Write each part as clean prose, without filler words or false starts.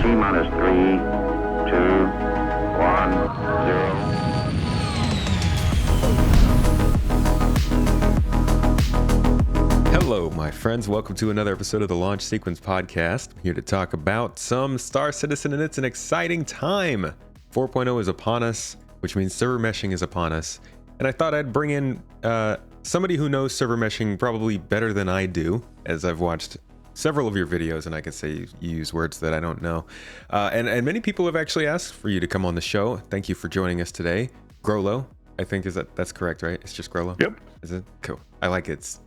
T-minus 3, 2, 1, 0. Hello, my friends. Welcome to another episode of the Launch Sequence Podcast. I'm here to talk about some Star Citizen, and it's an exciting time. 4.0 is upon us, which means server meshing is upon us. And I thought I'd bring in somebody who knows server meshing probably better than I do, as I've watched several of your videos, and I can say you use words that I don't know. And many people have actually asked for you to come on the show. Thank you for joining us today. Grolo, I think that's correct, right? It's just Grolo? Yep. Is it? Cool. I like it. It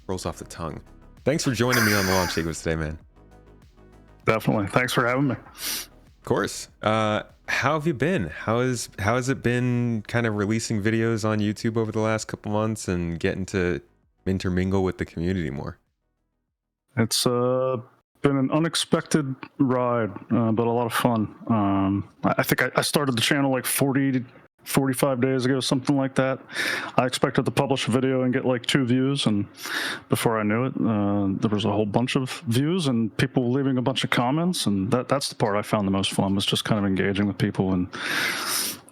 rolls off the tongue. Thanks for joining me on the Launch Sequence today, man. Definitely. Thanks for having me. Of course. How have you been? How has it been kind of releasing videos on YouTube over the last couple months and getting to intermingle with the community more? It's been an unexpected ride, but a lot of fun. I think I started the channel like 45 days ago, something like that. I expected to publish a video and get like 2 views, and before I knew it, there was a whole bunch of views and people leaving a bunch of comments, and that's the part I found the most fun, was just kind of engaging with people and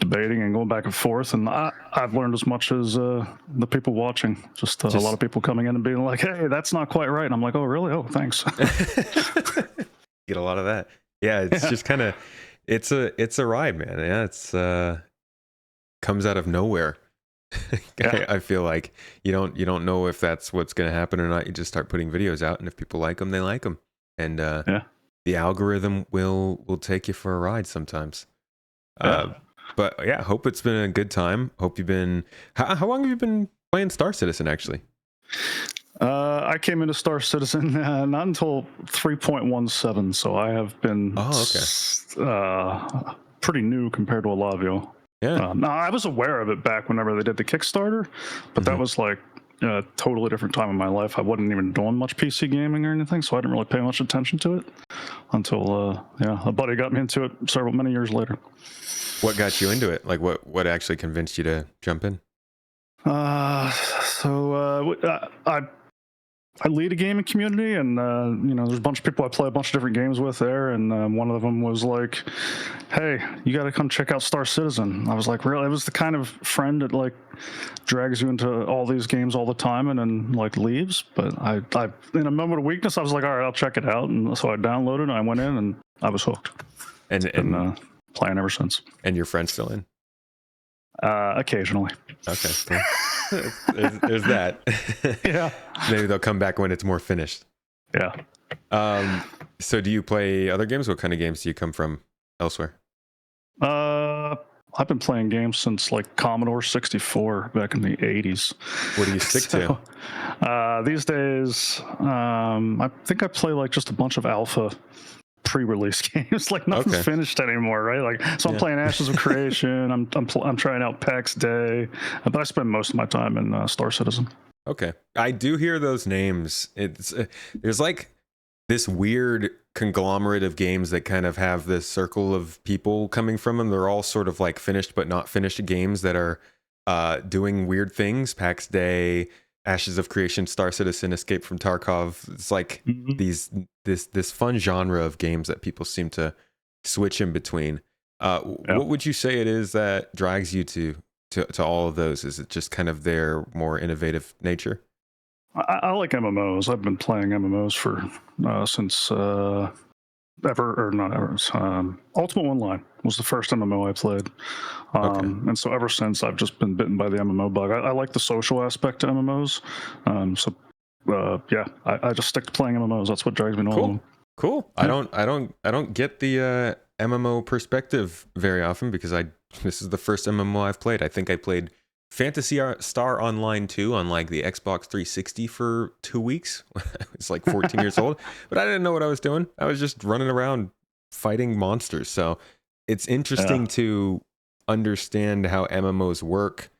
debating and going back and forth. And I've learned as much as the people watching. Just a lot of people coming in and being like, hey, that's not quite right. And I'm like, oh, really? Oh, thanks. Get a lot of that. Yeah, it's just kind of, it's a ride, man. Yeah, it's comes out of nowhere. Yeah. I feel like you don't know if that's what's going to happen or not. You just start putting videos out, and if people like them, they like them, and the algorithm will take you for a ride sometimes. But yeah, hope it's been a good time. Hope you've been. How long have you been playing Star Citizen, actually? I came into Star Citizen not until 3.17, so I have been pretty new compared to a lot of you. Yeah. No, I was aware of it back whenever they did the Kickstarter, but that was like a totally different time in my life. I wasn't even doing much PC gaming or anything, so I didn't really pay much attention to it until a buddy got me into it many years later. What got you into it? Like, what actually convinced you to jump in? I lead a gaming community, and there's a bunch of people I play a bunch of different games with there, and one of them was like, hey, you got to come check out Star Citizen. I was like, really? It was the kind of friend that like drags you into all these games all the time and then like leaves. But I in a moment of weakness, I was like, all right, I'll check it out. And so I downloaded and I went in and I was hooked. And playing ever since. And your friend's still in? Occasionally. Okay. Cool. There's that. Yeah. Maybe they'll come back when it's more finished. Yeah. So do you play other games? What kind of games do you come from elsewhere? I've been playing games since like Commodore 64 back in the 80s. What do you stick to? These days, I think I play like just a bunch of alpha pre-release games. Like nothing's finished anymore, right? Like, so I'm playing Ashes of Creation. I'm trying out PAX Day, but I spend most of my time in Star Citizen. Okay, I do hear those names. It's there's like this weird conglomerate of games that kind of have this circle of people coming from them. They're all sort of like finished but not finished games that are doing weird things. PAX Day, Ashes of Creation, Star Citizen, Escape from Tarkov. It's like this fun genre of games that people seem to switch in between. What would you say it is that drags you to all of those? Is it just kind of their more innovative nature? I like MMOs. I've been playing MMOs for since Ultimate Online was the first MMO I played. And so ever since, I've just been bitten by the MMO bug. I like the social aspect to MMOs. I just stick to playing MMOs. That's what drags me to all of them. Cool. Yeah. I don't get the MMO perspective very often, because this is the first MMO I've played. I think I played Phantasy Star Online 2 on like the Xbox 360 for 2 weeks. I was like 14 years old, but I didn't know what I was doing. I was just running around fighting monsters. So it's interesting to understand how MMOs work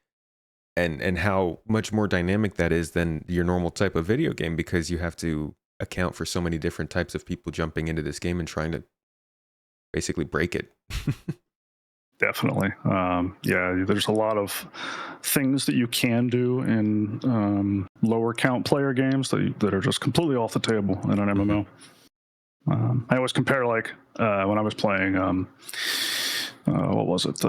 and how much more dynamic that is than your normal type of video game, because you have to account for so many different types of people jumping into this game and trying to basically break it. Definitely. There's a lot of things that you can do in lower count player games that are just completely off the table in an MMO. I always compare like when I was playing what was it?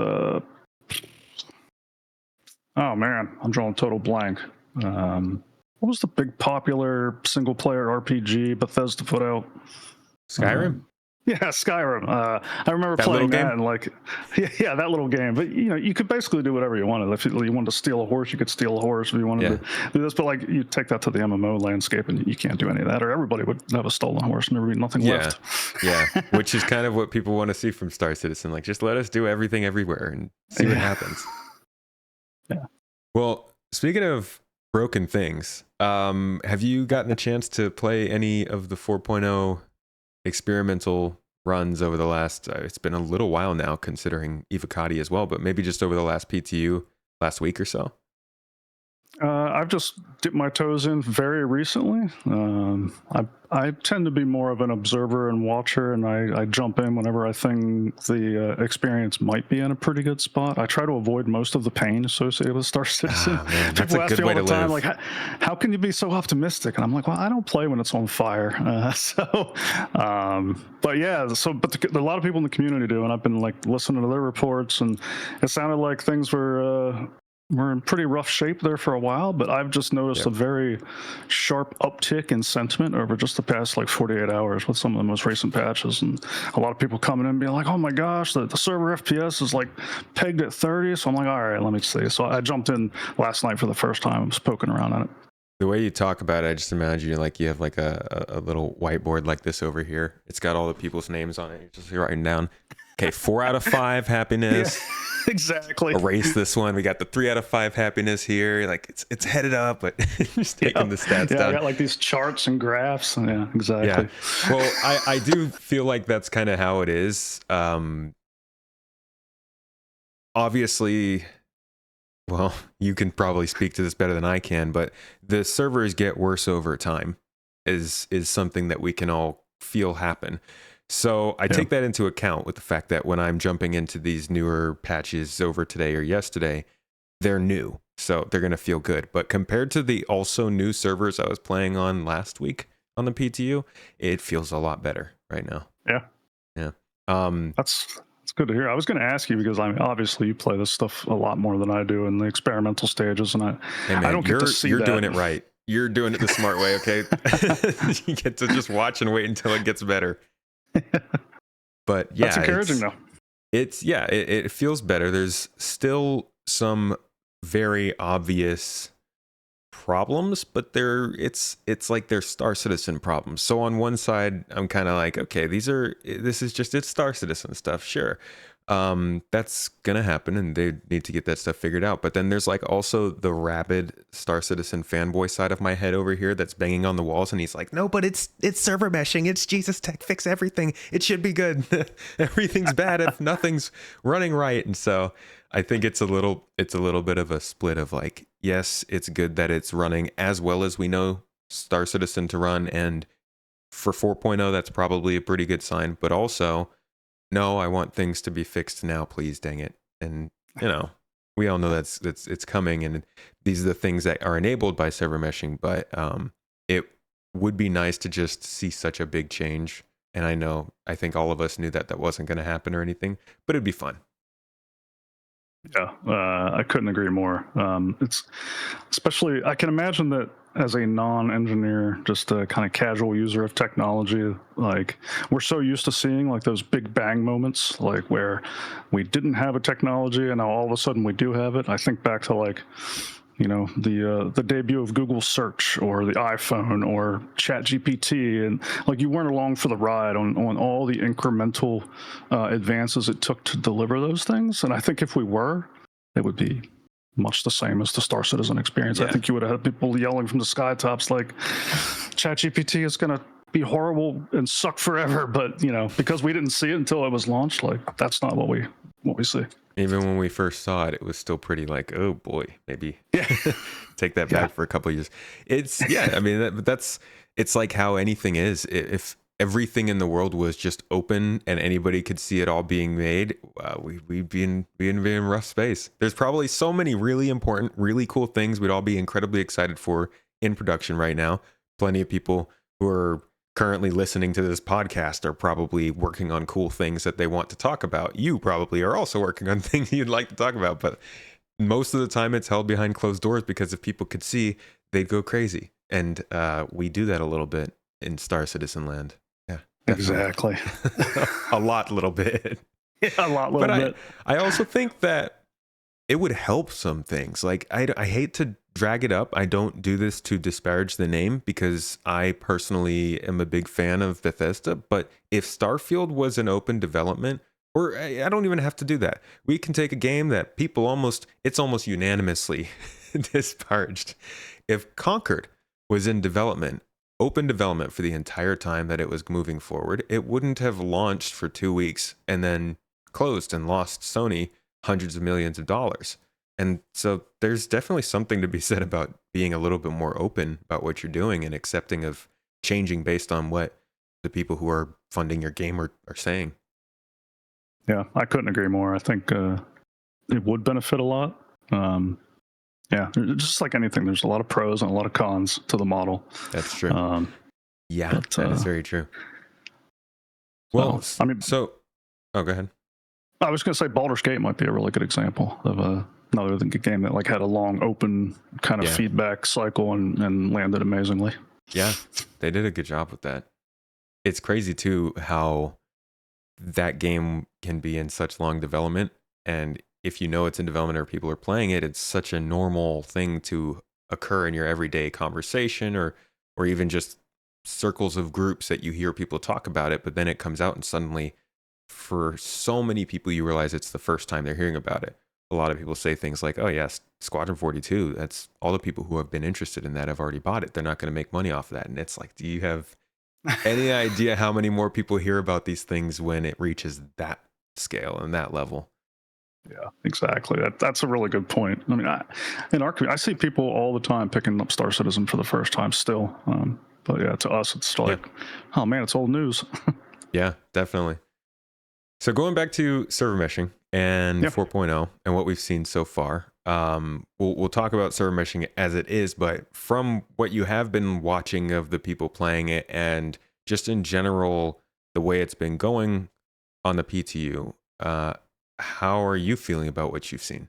Oh man, I'm drawing total blank. What was the big popular single player RPG Bethesda put out? Skyrim? Yeah, Skyrim. I remember That little playing that game? and like, yeah, that little game. But you know, you could basically do whatever you wanted. If you wanted to steal a horse, you could steal a horse. If you wanted Yeah. to do this, but like you take that to the MMO landscape, and you can't do any of that, or everybody would have a stolen horse, and there would be nothing Yeah. left. Yeah. Which is kind of what people want to see from Star Citizen. Like, just let us do everything everywhere and see what happens. Yeah. Well, speaking of broken things, have you gotten a chance to play any of the 4.0 experimental runs over the last, it's been a little while now considering Evocati as well, but maybe just over the last PTU last week or so? I've just dipped my toes in very recently. I tend to be more of an observer and watcher, and I jump in whenever I think the experience might be in a pretty good spot. I try to avoid most of the pain associated with Star Citizen. Ah, man, that's People a ask good me all way the to time, live. like, how can you be so optimistic? And I'm like, well, I don't play when it's on fire. But yeah, a lot of people in the community do, and I've been like listening to their reports, and it sounded like things were in pretty rough shape there for a while, but I've just noticed Yep. a very sharp uptick in sentiment over just the past like 48 hours with some of the most recent patches. And a lot of people coming in being like, oh my gosh, the server FPS is like pegged at 30. So I'm like, all right, let me see. So I jumped in last night for the first time. I was poking around on it. The way you talk about it, I just imagine like you have like a little whiteboard like this over here. It's got all the people's names on it. You're just writing down, okay, 4 out of 5 happiness. Yeah, exactly. Erase this one. We got the 3 out of 5 happiness here. Like it's headed up, but just taking the stats Yeah, down. I got like these charts and graphs. Yeah, exactly. Yeah. Well, I do feel like that's kind of how it is. Obviously, well, you can probably speak to this better than I can, but the servers get worse over time is something that we can all feel happen. So I take that into account with the fact that when I'm jumping into these newer patches over today or yesterday, they're new. So they're going to feel good. But compared to the also new servers I was playing on last week on the PTU, it feels a lot better right now. Yeah. Yeah. That's good to hear. I was going to ask you because I mean, obviously you play this stuff a lot more than I do in the experimental stages, and Hey man, I don't get to see you're that. doing it right. You're doing it the smart way, okay? You get to just watch and wait until it gets better. But yeah, That's encouraging though. It feels better. There's still some very obvious problems, but it's like they're Star Citizen problems. So on one side, I'm kind of like, okay, it's Star Citizen stuff, sure. That's gonna happen, and they need to get that stuff figured out. But then there's like also the rabid Star Citizen fanboy side of my head over here that's banging on the walls, and he's like, no, but it's server meshing, it's Jesus Tech, fix everything, it should be good. Everything's bad if nothing's running right. And so I think it's a little bit of a split of like, yes, it's good that it's running as well as we know Star Citizen to run, and for 4.0 that's probably a pretty good sign, but also no, I want things to be fixed now, please, dang it. And you know, we all know that's it's coming, and these are the things that are enabled by server meshing, but it would be nice to just see such a big change. And I think all of us knew that wasn't going to happen or anything, but it'd be fun. Yeah, I couldn't agree more. It's especially, I can imagine that as a non-engineer, just a kind of casual user of technology, like we're so used to seeing like those big bang moments, like where we didn't have a technology and now all of a sudden we do have it. I think back to like, you know, the debut of Google Search or the iPhone or ChatGPT, and like you weren't along for the ride on all the incremental advances it took to deliver those things. And I think if we were, it would be much the same as the Star Citizen experience. Yeah. I think you would have had people yelling from the skytops like, ChatGPT is going to be horrible and suck forever, but you know, because we didn't see it until it was launched, like that's not what we see. Even when we first saw it, it was still pretty like, oh boy, maybe take that back Yeah. for a couple of years. I mean, it's like how anything is. If everything in the world was just open and anybody could see it all being made, we'd be in rough space. There's probably so many really important, really cool things we'd all be incredibly excited for in production right now. Plenty of people who are currently listening to this podcast are probably working on cool things that they want to talk about. You probably are also working on things you'd like to talk about, but most of the time it's held behind closed doors because if people could see, they'd go crazy. And we do that a little bit in Star Citizen Land. Yeah, definitely. Exactly. A little bit. Yeah, little bit. I also think that it would help some things. Like, I hate to drag it up. I don't do this to disparage the name because I personally am a big fan of Bethesda. But if Starfield was an open development, or I don't even have to do that. We can take a game that people it's almost unanimously disparaged. If Concord was in development, open development for the entire time that it was moving forward, it wouldn't have launched for 2 weeks and then closed and lost Sony hundreds of millions of dollars. And so there's definitely something to be said about being a little bit more open about what you're doing and accepting of changing based on what the people who are funding your game are saying. Yeah, I couldn't agree more. I think it would benefit a lot. Yeah, just like anything, there's a lot of pros and a lot of cons to the model. That's true. That is very true. Well, oh, go ahead. I was going to say Baldur's Gate might be a really good example of another game that like had a long open kind of feedback cycle and landed amazingly. Yeah, they did a good job with that. It's crazy too how that game can be in such long development, and if you know it's in development or people are playing it, it's such a normal thing to occur in your everyday conversation or even just circles of groups that you hear people talk about it, but then it comes out and suddenly for so many people you realize it's the first time they're hearing about it. A lot of people say things like, oh yes, Squadron 42, that's all the people who have been interested in that have already bought it. They're not going to make money off of that. And it's like, do you have any idea how many more people hear about these things when it reaches that scale and that level? Yeah, exactly. That's a really good point. I mean, in our community, I see people all the time picking up Star Citizen for the first time still. But yeah, to us, it's like, oh man, it's old news. Yeah, definitely. So going back to server meshing and 4.0 and what we've seen so far, we'll talk about server meshing as it is, but from what you have been watching of the people playing it and just in general, the way it's been going on the PTU, how are you feeling about what you've seen?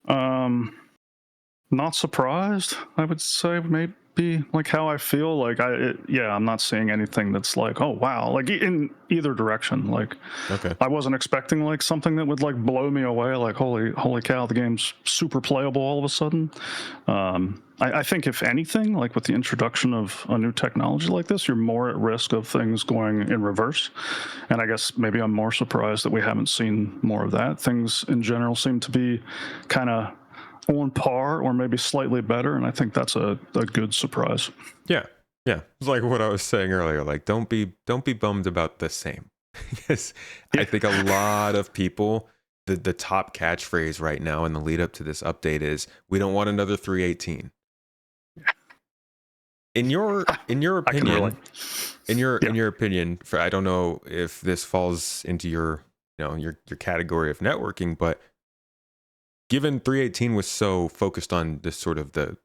Not surprised, I would say, maybe like how I feel. Like I'm not seeing anything that's like, oh wow, like in either direction. Like, okay, I wasn't expecting like something that would like blow me away. Like holy cow, the game's super playable all of a sudden. I think if anything, like with the introduction of a new technology like this, you're more at risk of things going in reverse. And I guess maybe I'm more surprised that we haven't seen more of that. Things in general seem to be kind of on par or maybe slightly better, and I think that's a good surprise. Yeah, it's like what I was saying earlier. Like, don't be bummed about the same, because I think a lot of people, the top catchphrase right now in the lead up to this update is, "We don't want another 318." In your opinion, in your opinion, for I don't know if this falls into your your category of networking, but given 318 was so focused on this sort of the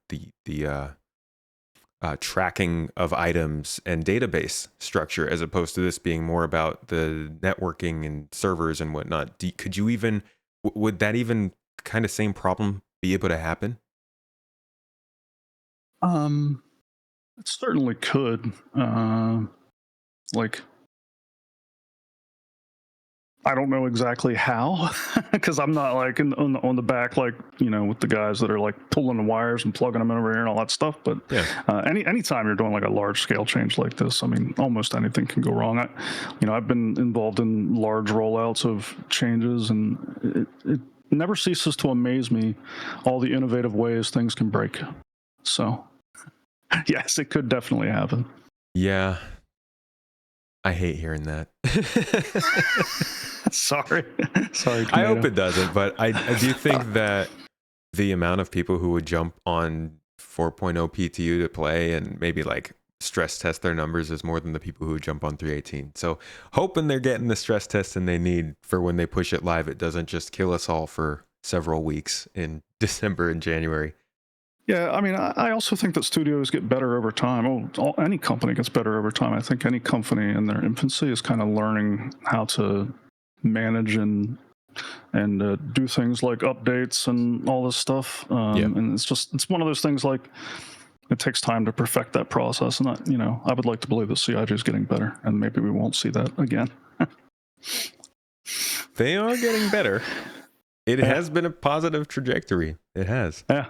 tracking of items and database structure, as opposed to this being more about the networking and servers and whatnot, could you even, would that even kind of same problem be able to happen? It certainly could. Like, I don't know exactly how, because I'm not like on the back, like, with the guys that are like pulling the wires and plugging them in over here and all that stuff. But anytime you're doing like a large scale change like this, I mean, almost anything can go wrong. I've been involved in large rollouts of changes, and it never ceases to amaze me all the innovative ways things can break. So yes, it could definitely happen. Yeah. I hate hearing that. Sorry. I hope it doesn't, but I do think that the amount of people who would jump on 4.0 PTU to play and maybe like stress test their numbers is more than the people who would jump on 318. So hoping they're getting the stress testing they need for when they push it live, it doesn't just kill us all for several weeks in December and January. Yeah, I mean, I also think that studios get better over time. Any company gets better over time. I think any company in their infancy is kind of learning how to manage and do things like updates and all this stuff. Yeah. And it's one of those things like it takes time to perfect that process. And I would like to believe that CIG is getting better, and maybe we won't see that again. They are getting better. It Yeah. has been a positive trajectory. It has. Yeah.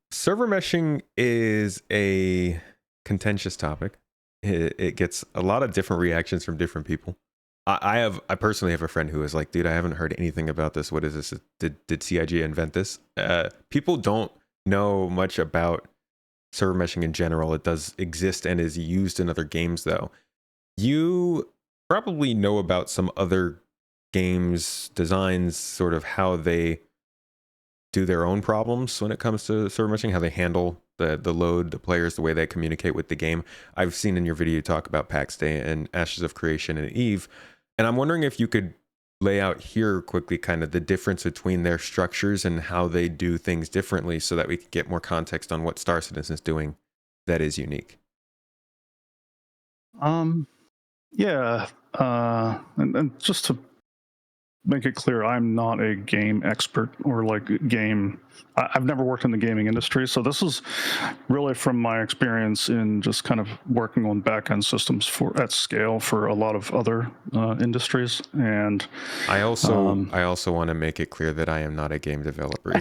Server meshing is a contentious topic. It gets a lot of different reactions from different people. I personally have a friend who is like, dude, I haven't heard anything about this. What is this? Did CIG invent this? People don't know much about server meshing in general. It does exist and is used in other games, though. You probably know about some other games designs, sort of how they do their own problems when it comes to server meshing, how they handle the load, the players, the way they communicate with the game. I've seen in your video you talk about Pax Day and Ashes of Creation and Eve, and I'm wondering if you could lay out here quickly kind of the difference between their structures and how they do things differently so that we can get more context on what Star Citizen is doing that is unique. Yeah. And just to make it clear, I'm not a game expert or like game. I've never worked in the gaming industry, so this is really from my experience in just kind of working on back-end systems at scale for a lot of other industries. And I also want to make it clear that I am not a game developer.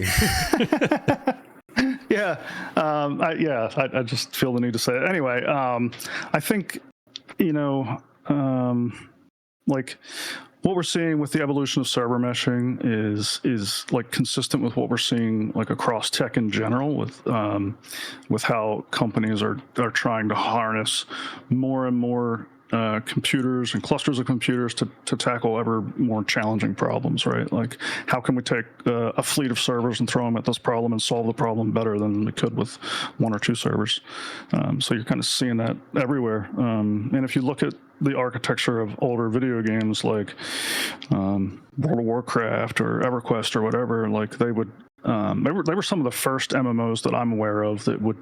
Yeah, I just feel the need to say it anyway. I think like what we're seeing with the evolution of server meshing is like consistent with what we're seeing like across tech in general with how companies are trying to harness more and more computers and clusters of computers to tackle ever more challenging problems, right? Like, how can we take a fleet of servers and throw them at this problem and solve the problem better than we could with one or two servers? So you're kind of seeing that everywhere. And if you look at the architecture of older video games like World of Warcraft or EverQuest or whatever, like they were some of the first MMOs that I'm aware of that would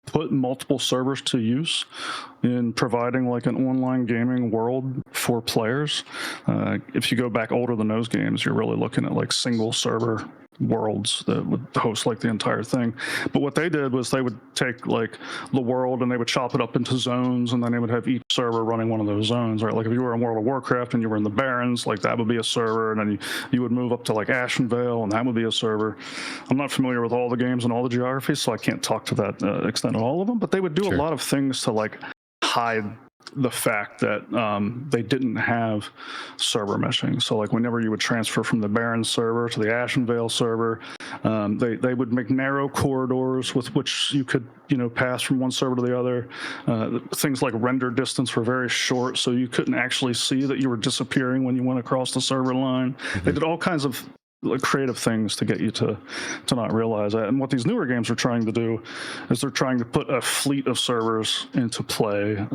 put multiple servers to use in providing like an online gaming world for players. If you go back older than those games, you're really looking at like single server worlds that would host like the entire thing. But what they did was they would take like the world and they would chop it up into zones, and then they would have each server running one of those zones, right? Like if you were in World of Warcraft and you were in the Barrens, like that would be a server, and then you would move up to like Ashenvale and that would be a server. I'm not familiar with all the games and all the geographies, so I can't talk to that extent of all of them, but they would do Sure. a lot of things to like hide the fact that they didn't have server meshing. So like whenever you would transfer from the Baron server to the Ashenvale server, they would make narrow corridors with which you could pass from one server to the other. Things like render distance were very short, so you couldn't actually see that you were disappearing when you went across the server line. Mm-hmm. They did all kinds of creative things to get you to not realize that. And what these newer games are trying to do is they're trying to put a fleet of servers into play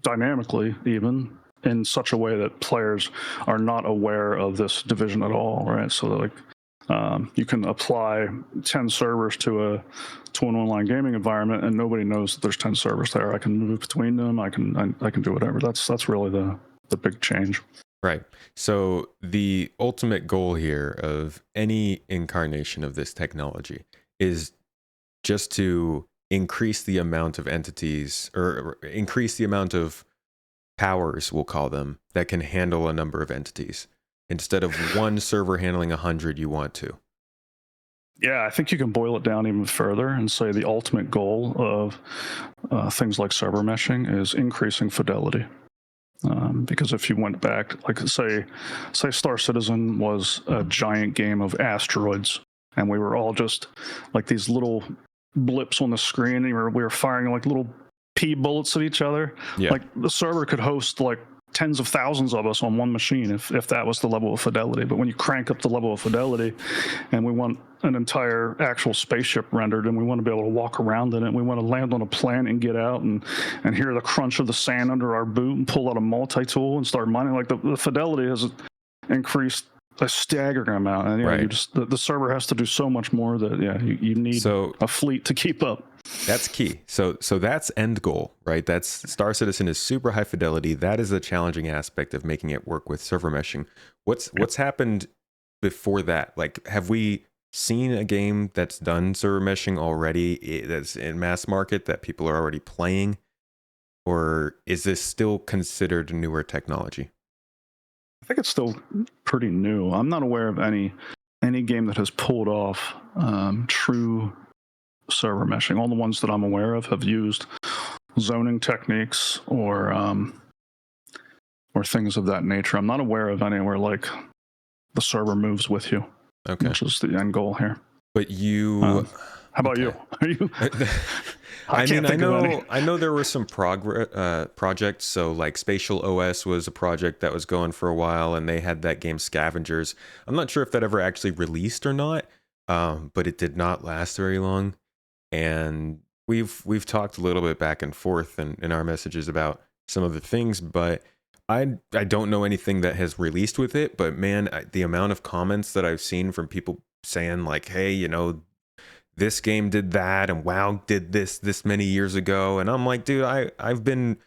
dynamically, even in such a way that players are not aware of this division at all, right? So like you can apply 10 servers to an online gaming environment and nobody knows that there's 10 servers there. I can move between them. I can do whatever. That's really the big change. Right. So the ultimate goal here of any incarnation of this technology is just to increase the amount of entities, or increase the amount of powers, we'll call them, that can handle a number of entities. Instead of one server handling 100, you want to. Yeah, I think you can boil it down even further and say the ultimate goal of things like server meshing is increasing fidelity. Because if you went back, like say Star Citizen was a giant game of asteroids, and we were all just like these little blips on the screen, and we were firing like little pea bullets at each other. Yeah. Like the server could host like tens of thousands of us on one machine if that was the level of fidelity. But when you crank up the level of fidelity, and we want an entire actual spaceship rendered, and we want to be able to walk around in it, and we want to land on a planet and get out and hear the crunch of the sand under our boot and pull out a multi-tool and start mining, like the fidelity has increased a staggering amount, and Right. you just the server has to do so much more that you need So a fleet to keep up. that's key. So that's end goal, right? That's Star Citizen is super high fidelity. That is a challenging aspect of making it work with server meshing. What's happened before that? Like, have we seen a game that's done server meshing already, that's in mass market, that people are already playing, or is this still considered newer technology? I think it's still pretty new. I'm not aware of any game that has pulled off true server meshing. All the ones that I'm aware of have used zoning techniques or things of that nature. I'm not aware of anywhere like the server moves with you, Okay. which is the end goal here. But you, how about you? Are you? I mean, think of any. I know there were some projects. So like Spatial OS was a project that was going for a while, and they had that game Scavengers. I'm not sure if that ever actually released or not, but it did not last very long. And we've talked a little bit back and forth in our messages about some of the things, but I don't know anything that has released with it. But man, the amount of comments that I've seen from people saying like, hey, you know, this game did that, and WoW did this many years ago, and I'm like, dude, I've been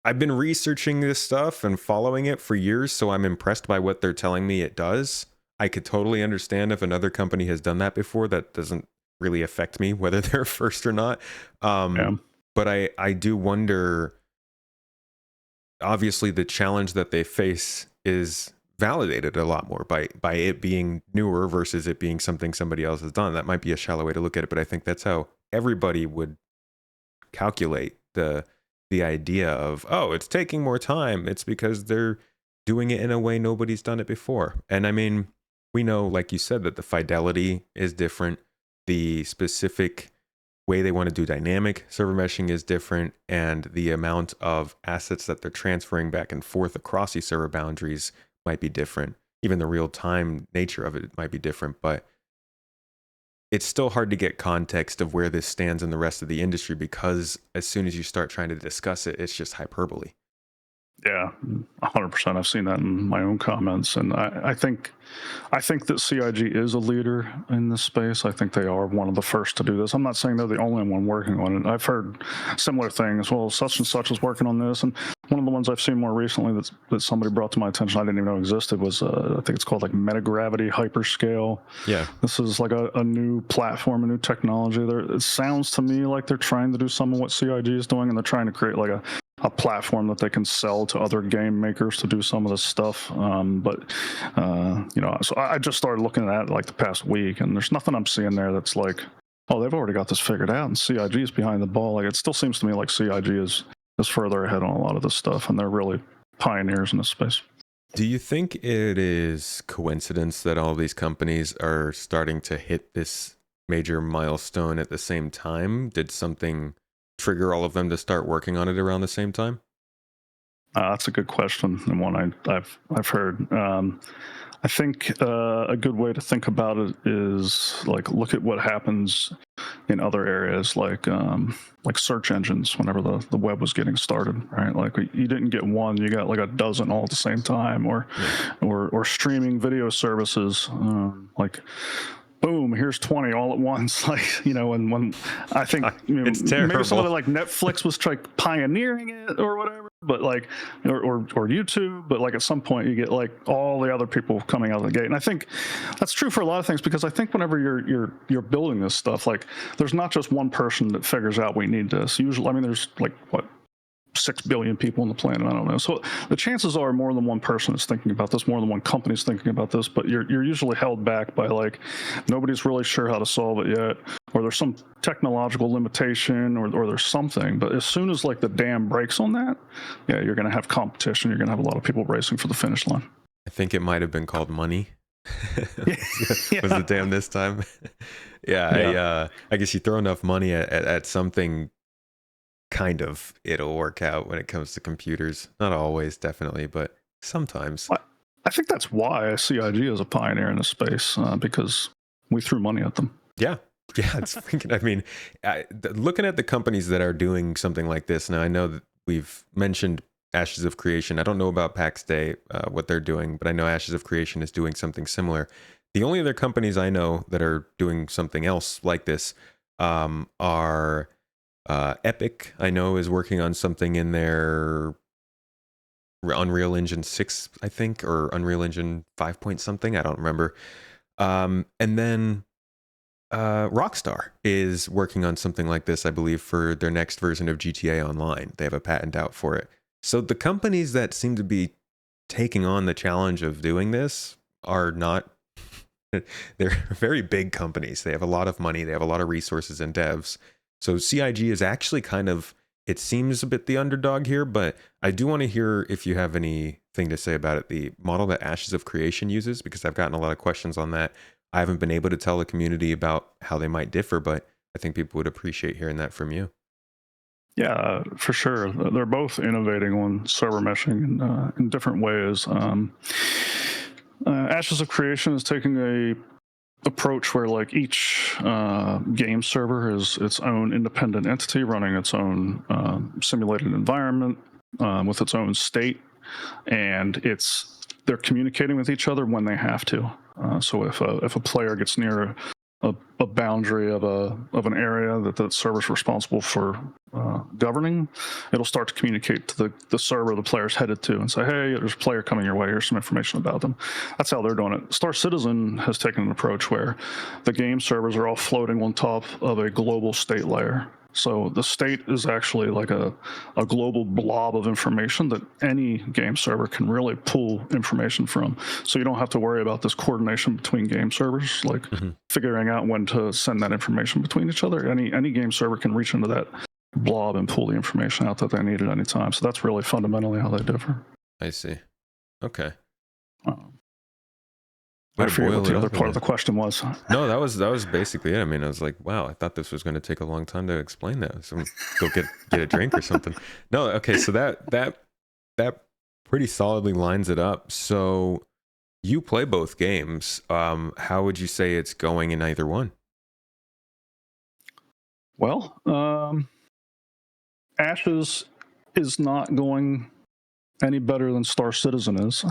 researching this stuff and following it for years, so I'm impressed by what they're telling me it does. I could totally understand if another company has done that before. That doesn't really affect me whether they're first or not. But I do wonder, obviously the challenge that they face is validated a lot more by it being newer versus it being something somebody else has done. That might be a shallow way to look at it, but I think that's how everybody would calculate the idea of, oh, it's taking more time. It's because they're doing it in a way nobody's done it before. And I mean, we know, like you said, that the fidelity is different. The specific way they want to do dynamic server meshing is different, and the amount of assets that they're transferring back and forth across these server boundaries might be different. Even the real-time nature of it might be different, but it's still hard to get context of where this stands in the rest of the industry, because as soon as you start trying to discuss it, it's just hyperbole. Yeah, 100%. I've seen that in my own comments, and I think that CIG is a leader in this space. I think they are one of the first to do this. I'm not saying they're the only one working on it. I've heard similar things. Well, such and such is working on this, and one of the ones I've seen more recently that somebody brought to my attention I didn't even know existed was I think it's called like Metagravity Hyperscale. Yeah, this is like a new platform, a new technology. It sounds to me like they're trying to do some of what CIG is doing, and they're trying to create like a platform that they can sell to other game makers to do some of this stuff. So I just started looking at it like the past week, and there's nothing I'm seeing there that's like, oh, they've already got this figured out, and CIG is behind the ball. Like, it still seems to me like CIG is further ahead on a lot of this stuff, and they're really pioneers in this space. Do you think it is coincidence that all these companies are starting to hit this major milestone at the same time? Did something trigger all of them to start working on it around the same time? That's a good question, and one I've heard. I think a good way to think about it is like look at what happens in other areas, like search engines. Whenever the web was getting started, right? Like you didn't get one, you got like a dozen all at the same time, or streaming video services, like boom, here's 20 all at once. Like, and when I think it's terrible. Maybe somebody like Netflix was pioneering it or whatever, but like, or YouTube, but like at some point you get like all the other people coming out of the gate. And I think that's true for a lot of things, because I think whenever you're building this stuff, like there's not just one person that figures out we need this. Usually, I mean, there's like 6 billion people on the planet. I don't know. So the chances are more than one person is thinking about this, more than one company is thinking about this, but you're usually held back by like, nobody's really sure how to solve it yet, or there's some technological limitation, or there's something. But as soon as like the dam breaks on that, yeah, you're going to have competition. You're going to have a lot of people racing for the finish line. I think it might have been called money. Was the dam this time? I guess you throw enough money at something, kind of it'll work out when it comes to computers. Not always, definitely, but sometimes. I think that's why CIG is a pioneer in this space, because we threw money at them. Yeah, it's freaking. I mean, looking at the companies that are doing something like this now, I know that we've mentioned Ashes of Creation. I don't know about PAX Day, what they're doing, but I know Ashes of Creation is doing something similar. The only other companies I know that are doing something else like this are Epic. I know is working on something in their Unreal Engine 6, I think, or Unreal Engine 5 point something. I don't remember. And then Rockstar is working on something like this, I believe, for their next version of GTA Online. They have a patent out for it. So the companies that seem to be taking on the challenge of doing this are not, they're very big companies. They have a lot of money. They have a lot of resources and devs. So CIG is actually kind of, it seems a bit the underdog here, but I do want to hear if you have anything to say about it. The model that Ashes of Creation uses, because I've gotten a lot of questions on that. I haven't been able to tell the community about how they might differ, but I think people would appreciate hearing that from you. Yeah, for sure. They're both innovating on server meshing in different ways. Ashes of Creation is taking a approach where like each game server is its own independent entity running its own simulated environment with its own state, and they're communicating with each other when they have to. So if a player gets near a boundary of an area that the server's responsible for governing, it'll start to communicate to the server the player's headed to and say, hey, there's a player coming your way, here's some information about them. That's how they're doing it. Star Citizen has taken an approach where the game servers are all floating on top of a global state layer. So the state is actually like a global blob of information that any game server can really pull information from. So you don't have to worry about this coordination between game servers, like figuring out when to send that information between each other. Any game server can reach into that blob and pull the information out that they need at any time. So that's really fundamentally how they differ. I see. Okay. I forget what the other part of the question was. No, that was basically it. I mean, I was like, wow, I thought this was going to take a long time to explain that. So go get a drink or something. No, okay, so that pretty solidly lines it up. So you play both games. How would you say it's going in either one? Well, Ashes is not going any better than Star Citizen is.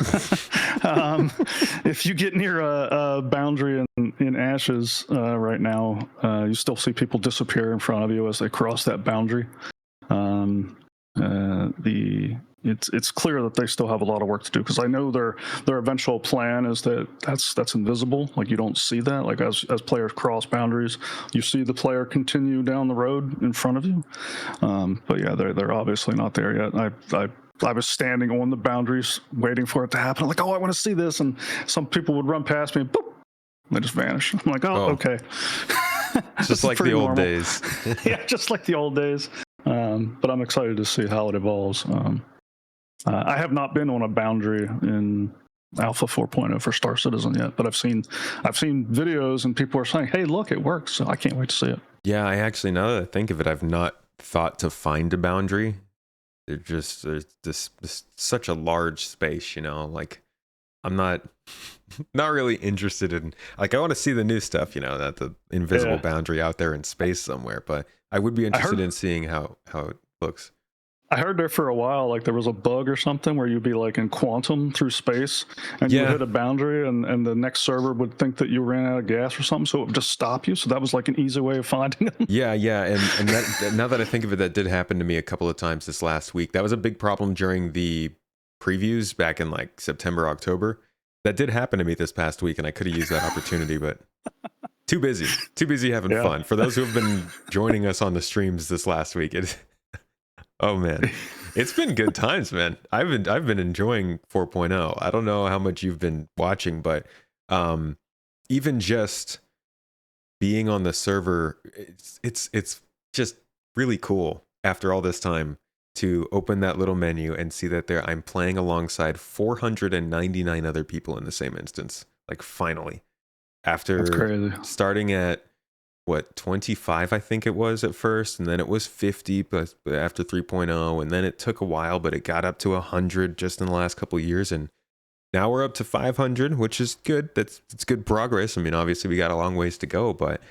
If you get near a boundary in Ashes right now, you still see people disappear in front of you as they cross that boundary. It's clear that they still have a lot of work to do, because I know their eventual plan is that's invisible. Like you don't see that. Like as players cross boundaries, you see the player continue down the road in front of you. But yeah, they're obviously not there yet. I was standing on the boundaries waiting for it to happen. I'm like, oh, I want to see this. And some people would run past me and boop, they just vanish. I'm like, oh. Okay. Just like the old days. Yeah, just like the old days. But I'm excited to see how it evolves. I have not been on a boundary in Alpha 4.0 for Star Citizen yet, but I've seen videos and people are saying, hey, look, it works. So I can't wait to see it. Yeah, I actually, now that I think of it, I've not thought to find a boundary. There's this such a large space, you know, like I'm not really interested in, like, I want to see the new stuff, you know, that the invisible boundary out there in space somewhere, but I would be interested in seeing how it looks. I heard there for a while, like there was a bug or something where you'd be like in quantum through space and you would hit a boundary and the next server would think that you ran out of gas or something. So it would just stop you. So that was like an easy way of finding them. Yeah. And that, now that I think of it, that did happen to me a couple of times this last week. That was a big problem during the previews back in like September, October. That did happen to me this past week and I could have used that opportunity, but too busy having fun. For those who have been joining us on the streams this last week, oh man, it's been good times, man. I've been enjoying 4.0. I don't know how much you've been watching, but even just being on the server, it's just really cool after all this time to open that little menu and see that I'm playing alongside 499 other people in the same instance. Like finally, after starting at what, 25 I think it was at first, and then it was 50 but after 3.0, and then it took a while, but it got up to 100 just in the last couple of years, and now we're up to 500, which is good. It's good progress. I mean, obviously we got a long ways to go, but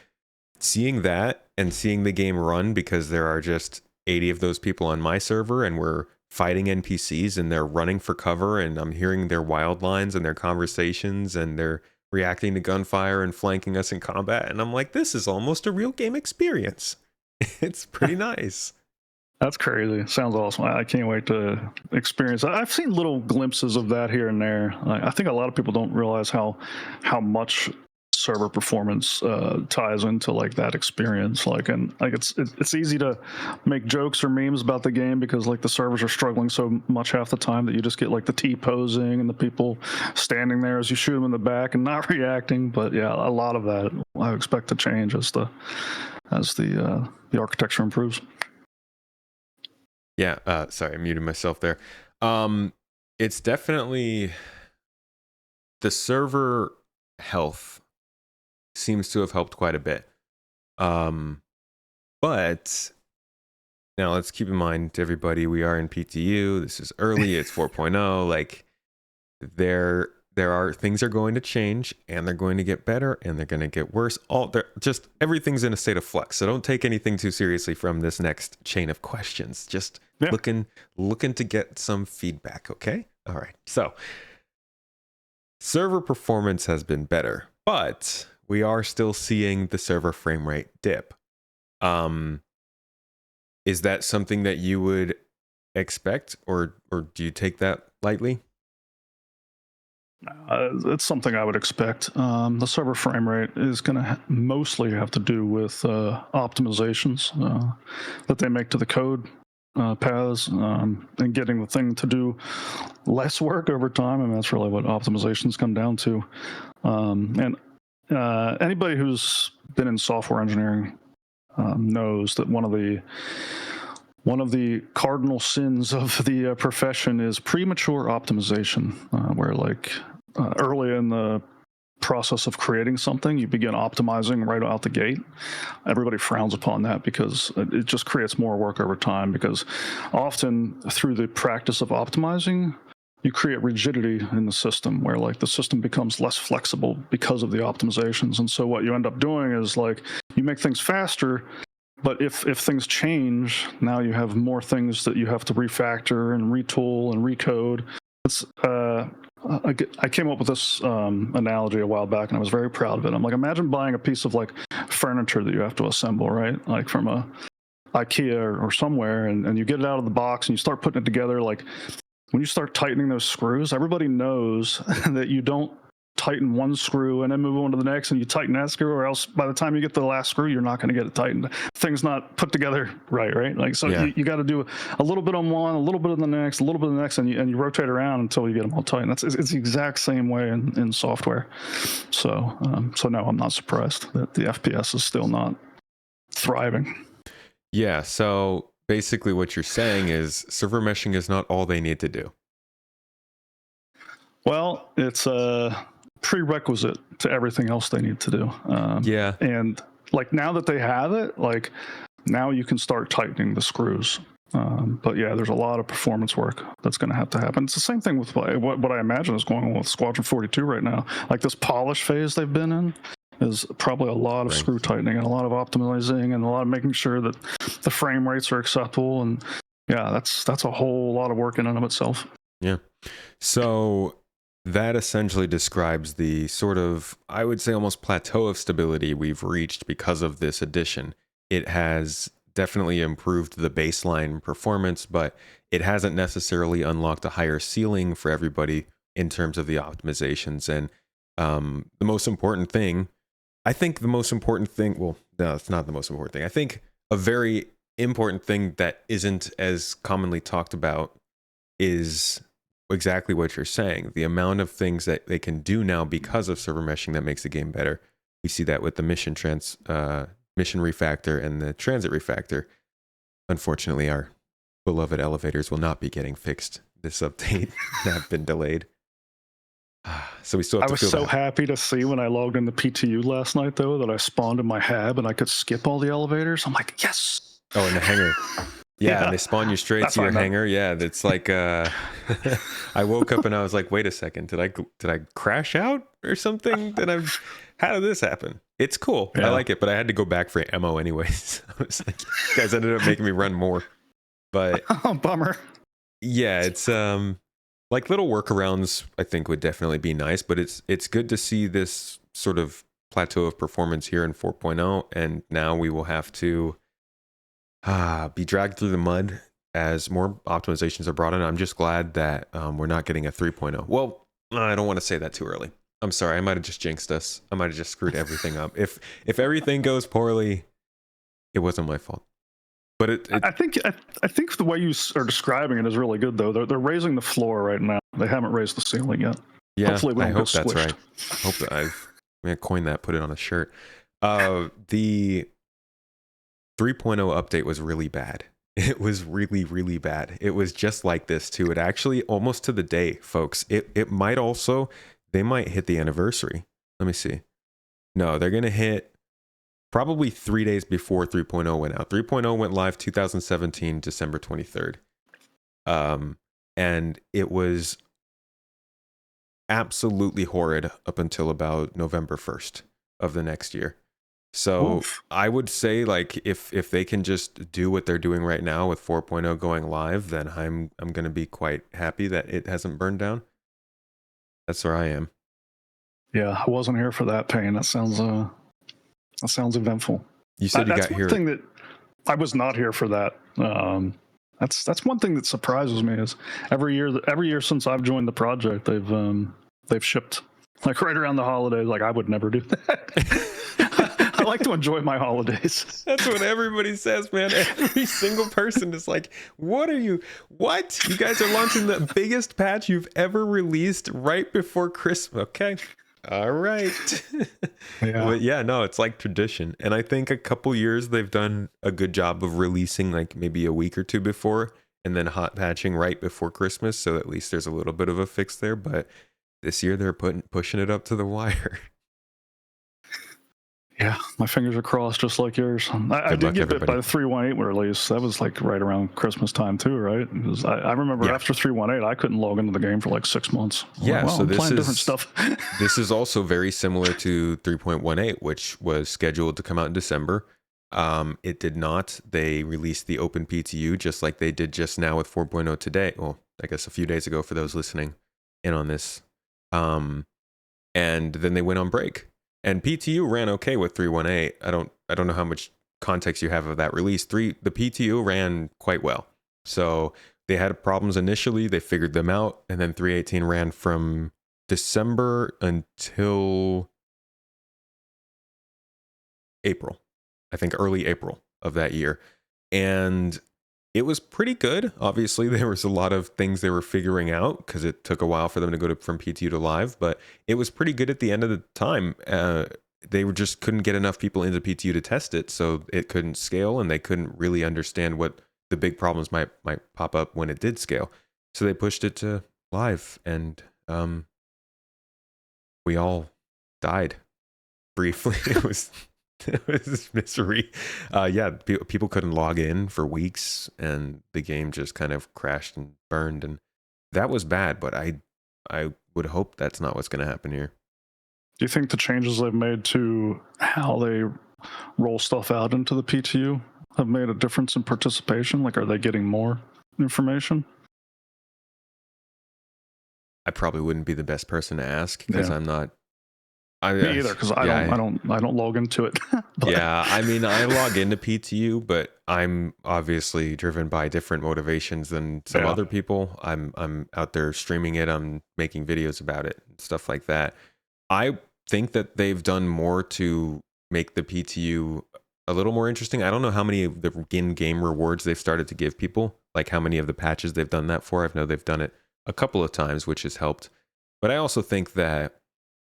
seeing that and seeing the game run, because there are just 80 of those people on my server and we're fighting NPCs and they're running for cover, and I'm hearing their wild lines and their conversations, and they're reacting to gunfire and flanking us in combat. And I'm like, this is almost a real game experience. It's pretty nice. That's crazy. Sounds awesome. I can't wait to experience. I've seen little glimpses of that here and there. I think a lot of people don't realize how much server performance ties into like that experience. Like, and like it's easy to make jokes or memes about the game because like the servers are struggling so much half the time that you just get like the T posing and the people standing there as you shoot them in the back and not reacting. But yeah, a lot of that I expect to change as the architecture improves. Yeah, sorry, I muted myself there. It's definitely the server health seems to have helped quite a bit. But now let's keep in mind to everybody, we are in PTU. This is early, it's 4.0. Like there are things are going to change, and they're going to get better, and they're going to get worse. Just everything's in a state of flux. So don't take anything too seriously from this next chain of questions. Just looking to get some feedback. Okay. All right. So server performance has been better, but we are still seeing the server frame rate dip. Is that something that you would expect, or do you take that lightly? It's something I would expect. The server frame rate is going to mostly have to do with optimizations that they make to the code paths and getting the thing to do less work over time. I mean, that's really what optimizations come down to. And anybody who's been in software engineering knows that one of the cardinal sins of the profession is premature optimization, where like early in the process of creating something, you begin optimizing right out the gate. Everybody frowns upon that because it just creates more work over time, because often through the practice of optimizing, you create rigidity in the system where like the system becomes less flexible because of the optimizations. And so what you end up doing is like you make things faster, but if things change, now you have more things that you have to refactor and retool and recode. It's I came up with this analogy a while back, and I was very proud of it. I'm like, imagine buying a piece of like furniture that you have to assemble, right? Like from a IKEA or somewhere, and you get it out of the box and you start putting it together. Like when you start tightening those screws, everybody knows that you don't tighten one screw and then move on to the next and you tighten that screw, or else by the time you get to the last screw, you're not going to get it tightened. Thing's not put together right? Like, so you got to do a little bit on one, a little bit on the next, a little bit on the next, and you rotate around until you get them all tight. It's the exact same way in software. So no, I'm not surprised that the FPS is still not thriving. Yeah, so basically what you're saying is server meshing is not all they need to do. Well, it's a prerequisite to everything else they need to do. And like now that they have it, like now you can start tightening the screws. But yeah, there's a lot of performance work that's going to happen. It's the same thing with what I imagine is going on with Squadron 42 right now. Like this polish phase they've been in is probably a lot of screw tightening and a lot of optimizing and a lot of making sure that the frame rates are acceptable. And yeah, that's a whole lot of work in and of itself. Yeah. So that essentially describes the sort of, I would say, almost plateau of stability we've reached because of this addition. It has definitely improved the baseline performance, but it hasn't necessarily unlocked a higher ceiling for everybody in terms of the optimizations. And the most important thing, well, no, it's not the most important thing. I think a very important thing that isn't as commonly talked about is exactly what you're saying. The amount of things that they can do now because of server meshing that makes the game better. We see that with the mission refactor and the transit refactor. Unfortunately, our beloved elevators will not be getting fixed this update. They have been delayed. So we still have I was so happy to see when I logged in the PTU last night, though, that I spawned in my hab and I could skip all the elevators. I'm like, yes. Oh, in the hangar. Yeah, and they spawn you straight to your hangar. Yeah, that's like I woke up and I was like, wait a second, did I crash out or something? How did this happen? It's cool. Yeah. I like it, but I had to go back for ammo anyways. I was like, you guys ended up making me run more. But oh, bummer. Yeah, it's like little workarounds I think would definitely be nice, but it's good to see this sort of plateau of performance here in 4.0, and now we will have to be dragged through the mud as more optimizations are brought in. I'm just glad that we're not getting a 3.0. Well, I don't want to say that too early. I'm sorry, I might have just jinxed us. I might have just screwed everything up. If everything goes poorly, it wasn't my fault. But I think the way you are describing it is really good, though. They're raising the floor right now. They haven't raised the ceiling yet. yeah, Hopefully, we I don't get hope that's squished. right. Hope that I'm gonna coin that, put it on a shirt. The 3.0 update was really bad. It was really, really bad. It was just like this too. It actually almost to the day, folks. It might also, they might hit the anniversary. Let me see. No, they're gonna hit probably 3 days before 3.0 went out. 3.0 went live 2017, December 23rd. And it was absolutely horrid up until about November 1st of the next year. So Oof. I would say like if they can just do what they're doing right now with 4.0 going live, then I'm going to be quite happy that it hasn't burned down. That's where I am. Yeah, I wasn't here for that pain. That sounds eventful. You said you That's got one here. thing that I was not here for. That that's one thing that surprises me is every year since I've joined the project, they've shipped like right around the holidays. Like I would never do that. I like to enjoy my holidays. That's what everybody says, man. Every single person is like, what? You guys are launching the biggest patch you've ever released right before Christmas. Okay. All right. Yeah. But yeah, no, it's like tradition. And I think a couple years they've done a good job of releasing like maybe a week or two before and then hot patching right before Christmas. So at least there's a little bit of a fix there. But this year they're pushing it up to the wire. Yeah, my fingers are crossed, just like yours. I Good did luck, get bit by everybody. the 318 release. That was like right around Christmas time too, right? Because I remember Yeah. after 318, I couldn't log into the game for like 6 months. I'm Yeah. like, wow, So I'm playing different stuff. this is also very similar to 3.18, which was scheduled to come out in December. It did not. They released the open PTU just like they did just now with 4.0 today. Well, I guess a few days ago for those listening in on this. And then they went on break. And PTU ran okay with 318. I don't know how much context you have of that release. The PTU ran quite well. So they had problems initially, they figured them out, and then 318 ran from December until April. I think early April of that year. And it was pretty good. Obviously, there was a lot of things they were figuring out because it took a while for them to go from PTU to live, but it was pretty good at the end of the time. They just couldn't get enough people into PTU to test it, so it couldn't scale, and they couldn't really understand what the big problems might pop up when it did scale. So they pushed it to live, and we all died briefly. It was misery. Yeah, people couldn't log in for weeks, and the game just kind of crashed and burned, and that was bad. But I would hope that's not what's going to happen here. Do you think the changes they've made to how they roll stuff out into the PTU have made a difference in participation? Like, are they getting more information? I probably wouldn't be the best person to ask because Yeah. I'm not. Me either, because I don't log into it. But Yeah, I mean, I log into PTU, but I'm obviously driven by different motivations than some yeah, other people. I'm out there streaming it, I'm making videos about it, stuff like that. I think that they've done more to make the PTU a little more interesting. I don't know how many of the in-game rewards they've started to give people, like how many of the patches they've done that for. I know they've done it a couple of times, which has helped. But I also think that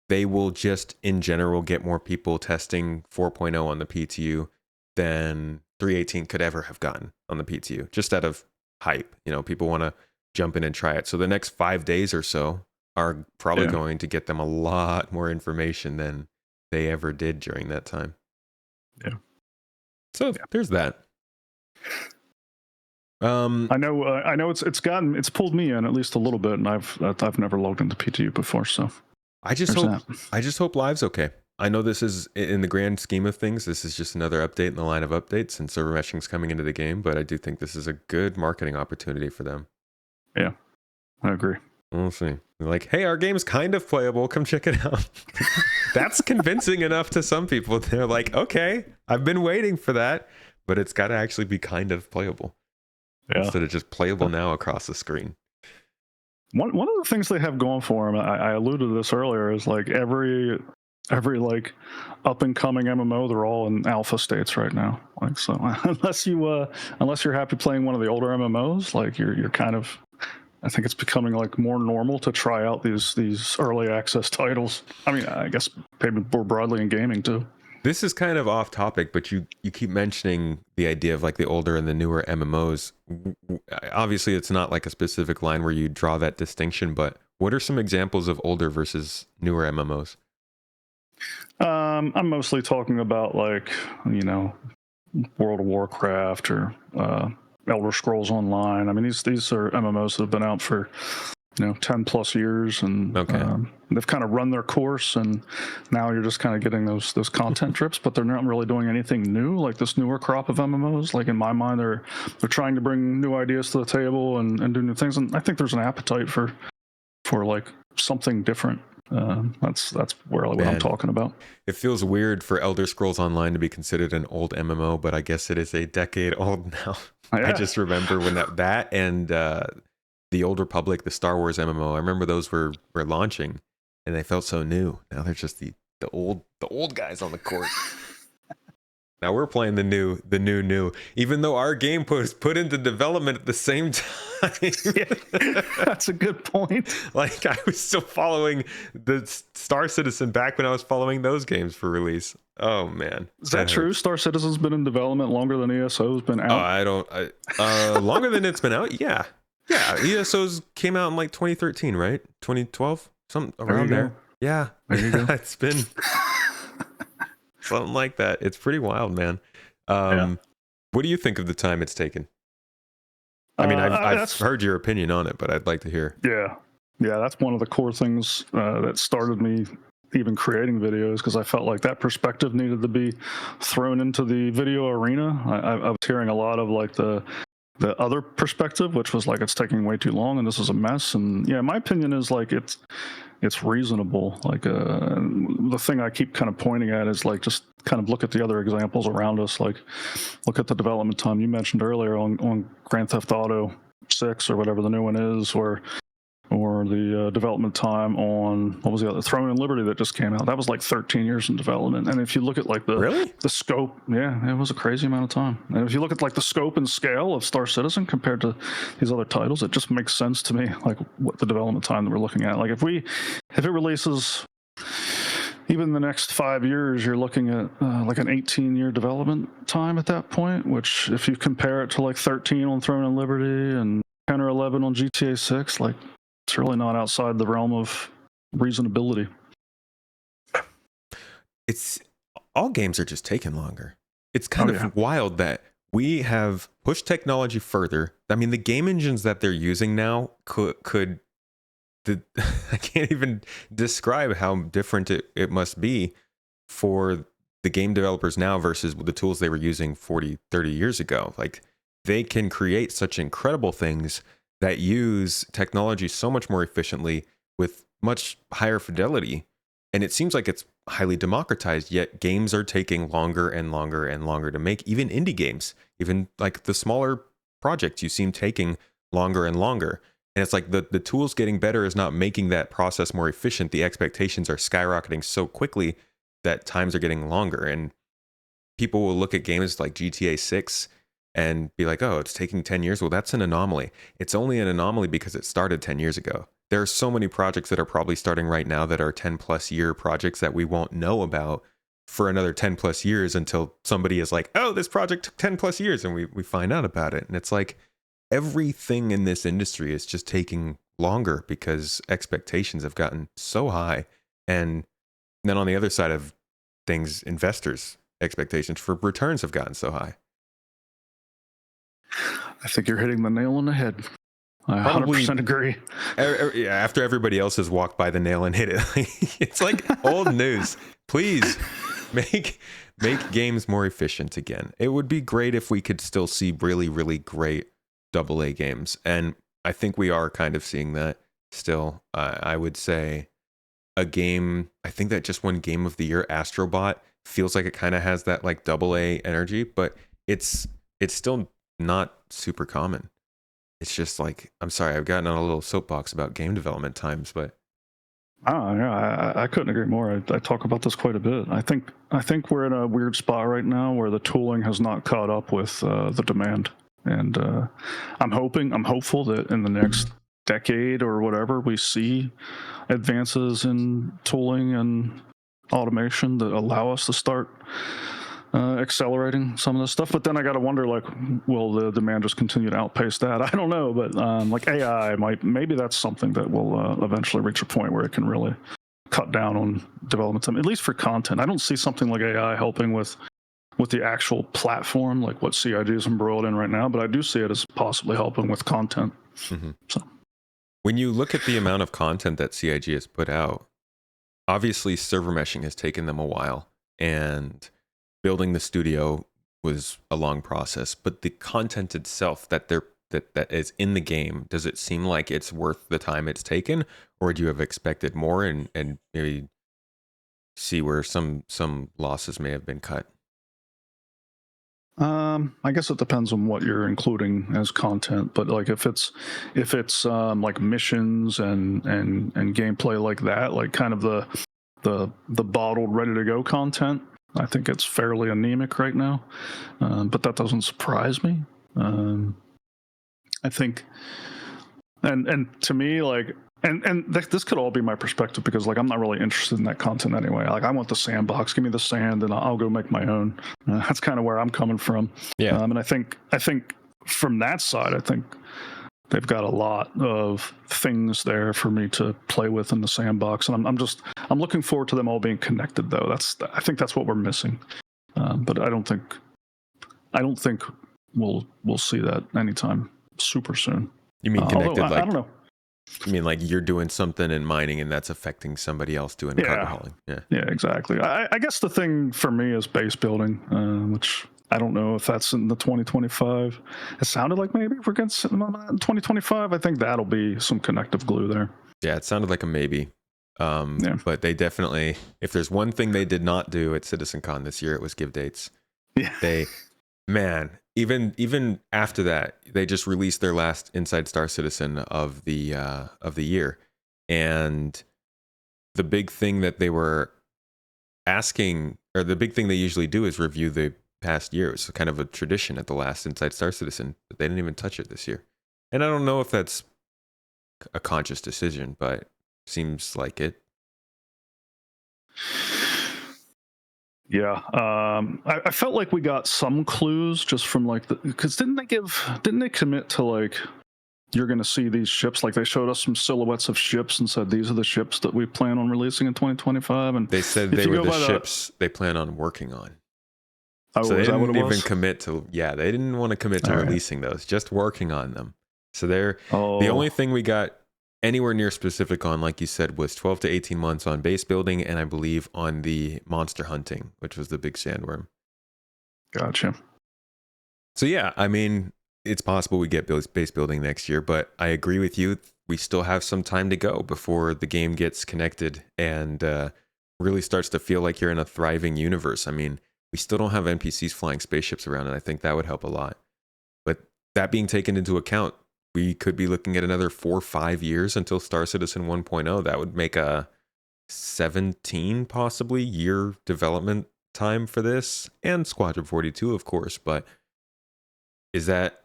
they will just in general get more people testing 4.0 on the PTU than 318 could ever have gotten on the PTU, just out of hype. You know, people want to jump in and try it. So the next 5 days or so are probably yeah, going to get them a lot more information than they ever did during that time. yeah. So there's that. I know it's pulled me in at least a little bit, and I've never logged into PTU before, so I just there's hope that. I just hope live's okay. I know this is in the grand scheme of things, this is just another update in the line of updates, and server meshing's coming into the game. But I do think this is a good marketing opportunity for them. Yeah, I agree. We'll see. They're like, hey, our game's kind of playable. Come check it out. That's convincing enough to some people. They're like, okay, I've been waiting for that, but it's got to actually be kind of playable Yeah. instead of just playable now across the screen. One of the things they have going for them, I alluded to this earlier, is like every like up and coming MMO, they're all in alpha states right now. Like, so unless you're happy playing one of the older MMOs, like you're kind of, I think it's becoming like more normal to try out these early access titles. I mean, I guess maybe more broadly in gaming too. This is kind of off topic, but you keep mentioning the idea of like the older and the newer MMOs. Obviously, it's not like a specific line where you draw that distinction, but what are some examples of older versus newer MMOs? I'm mostly talking about like, World of Warcraft or Elder Scrolls Online. I mean, these are MMOs that have been out for 10 plus years, and Okay. they've kind of run their course, and now you're just kind of getting those content drips, but they're not really doing anything new. Like this newer crop of MMOs, like in my mind, they're trying to bring new ideas to the table and do new things, and I think there's an appetite for like something different. That's really what I'm talking about. It feels weird for Elder Scrolls Online to be considered an old MMO, but I guess it is a decade old now. Yeah. I just remember when that and the Old Republic, the Star Wars MMO, I remember those were launching and they felt so new. Now they're just the old guys on the court. Now we're playing the new, even though our game was put into development at the same time. Yeah, that's a good point. Like I was still following the Star Citizen back when I was following those games for release. Oh man, is that true? Star Citizen's been in development longer than ESO's been out. Longer than it's been out. Yeah. ESO's came out in like 2013, right? 2012, something around there. Yeah, there you go. It's been. Something like that. It's pretty wild, man. What do you think of the time it's taken? I mean, I've heard your opinion on it, but I'd like to hear. Yeah, that's one of the core things that started me even creating videos, because I felt like that perspective needed to be thrown into the video arena. I was hearing a lot of like the other perspective, which was like it's taking way too long and this is a mess. And yeah, my opinion is like it's reasonable. Like the thing I keep kind of pointing at is like just kind of look at the other examples around us. Like look at the development time you mentioned earlier on Grand Theft Auto 6 or whatever the new one is, or the development time on what was the other, Throne and Liberty, that just came out. That was like 13 years in development. And if you look at like the scope, yeah, it was a crazy amount of time. And if you look at like the scope and scale of Star Citizen compared to these other titles, it just makes sense to me, like what the development time that we're looking at. Like if it releases even the next 5 years, you're looking at like an 18-year development time at that point, which if you compare it to like 13 on Throne and Liberty and 10 or 11 on GTA 6, like it's really not outside the realm of reasonability. It's all games are just taking longer. It's kind of wild that we have pushed technology further. I mean, the game engines that they're using now could I can't even describe how different it must be for the game developers now versus the tools they were using 40, 30 years ago. Like they can create such incredible things that use technology so much more efficiently with much higher fidelity. And it seems like it's highly democratized, yet games are taking longer and longer and longer to make. Even indie games, even like the smaller projects, you seem taking longer and longer. And it's like the tools getting better is not making that process more efficient. The expectations are skyrocketing so quickly that times are getting longer. And people will look at games like GTA 6 and be like, oh, it's taking 10 years. Well, that's an anomaly. It's only an anomaly because it started 10 years ago. There are so many projects that are probably starting right now that are 10 plus year projects that we won't know about for another 10 plus years until somebody is like, oh, this project took 10 plus years, and we find out about it. And it's like everything in this industry is just taking longer because expectations have gotten so high. And then on the other side of things, investors' expectations for returns have gotten so high. I think you're hitting the nail on the head. I 100% agree. After everybody else has walked by the nail and hit it, it's like old news. Please make games more efficient again. It would be great if we could still see really, really great AA games. And I think we are kind of seeing that still. I would say a game, I think that just won Game of the Year, Astrobot, feels like it kind of has that like double A energy, but it's still not super common. It's just like, I'm sorry, I've gotten on a little soapbox about game development times, but Yeah, I couldn't agree more. I talk about this quite a bit. I think we're in a weird spot right now where the tooling has not caught up with the demand, and I'm hopeful that in the next decade or whatever we see advances in tooling and automation that allow us to start accelerating some of this stuff. But then I got to wonder, like, will the demand just continue to outpace that? I don't know, but like AI maybe that's something that will eventually reach a point where it can really cut down on development time, at least for content. I don't see something like AI helping with the actual platform, like what CIG is embroiled in right now, but I do see it as possibly helping with content. mm-hmm. So When you look at the amount of content that CIG has put out, obviously server meshing has taken them a while, and building the studio was a long process, but the content itself that is in the game, does it seem like it's worth the time it's taken, or do you have expected more and maybe see where some losses may have been cut? I guess it depends on what you're including as content, but like if it's like missions and gameplay like that, like kind of the bottled ready to go content, I think it's fairly anemic right now. But that doesn't surprise me. I think, and to me, like, this could all be my perspective because like I'm not really interested in that content anyway. Like I want the sandbox, give me the sand, and I'll go make my own. That's kind of where I'm coming from. Yeah. And I think from that side, I think they've got a lot of things there for me to play with in the sandbox, and I'm looking forward to them all being connected. Though I think that's what we're missing. But I don't think we'll see that anytime super soon. You mean connected? Although, I don't know. You mean like you're doing something in mining and that's affecting somebody else doing cargo hauling? Yeah, exactly. I guess the thing for me is base building, which I don't know if that's in the 2025. It sounded like maybe we're getting something on that in 2025. I think that'll be some connective glue there. Yeah, it sounded like a maybe. But they definitely, if there's one thing they did not do at CitizenCon this year, it was give dates. Yeah. Even after that, they just released their last Inside Star Citizen of the year, and the big thing that they were asking, or the big thing they usually do, is review the past year. It's kind of a tradition at the last Inside Star Citizen, but they didn't even touch it this year. And I don't know if that's a conscious decision, but seems like it. Yeah, I felt like we got some clues just from like because didn't they commit to like you're going to see these ships, like they showed us some silhouettes of ships and said these are the ships that we plan on releasing in 2025, and they said they were the ships they plan on working on. Oh, so they didn't even commit to they didn't want to commit to releasing those, just working on them. So they're the only thing we got anywhere near specific on, like you said, was 12 to 18 months on base building, and I believe on the monster hunting, which was the big sandworm. Gotcha. So yeah, I mean, it's possible we get base building next year, but I agree with you. We still have some time to go before the game gets connected and really starts to feel like you're in a thriving universe. I mean, we still don't have NPCs flying spaceships around, and I think that would help a lot. But that being taken into account, we could be looking at another 4 or 5 years until Star Citizen 1.0. That would make a 17 possibly year development time for this, and Squadron 42, of course. But is that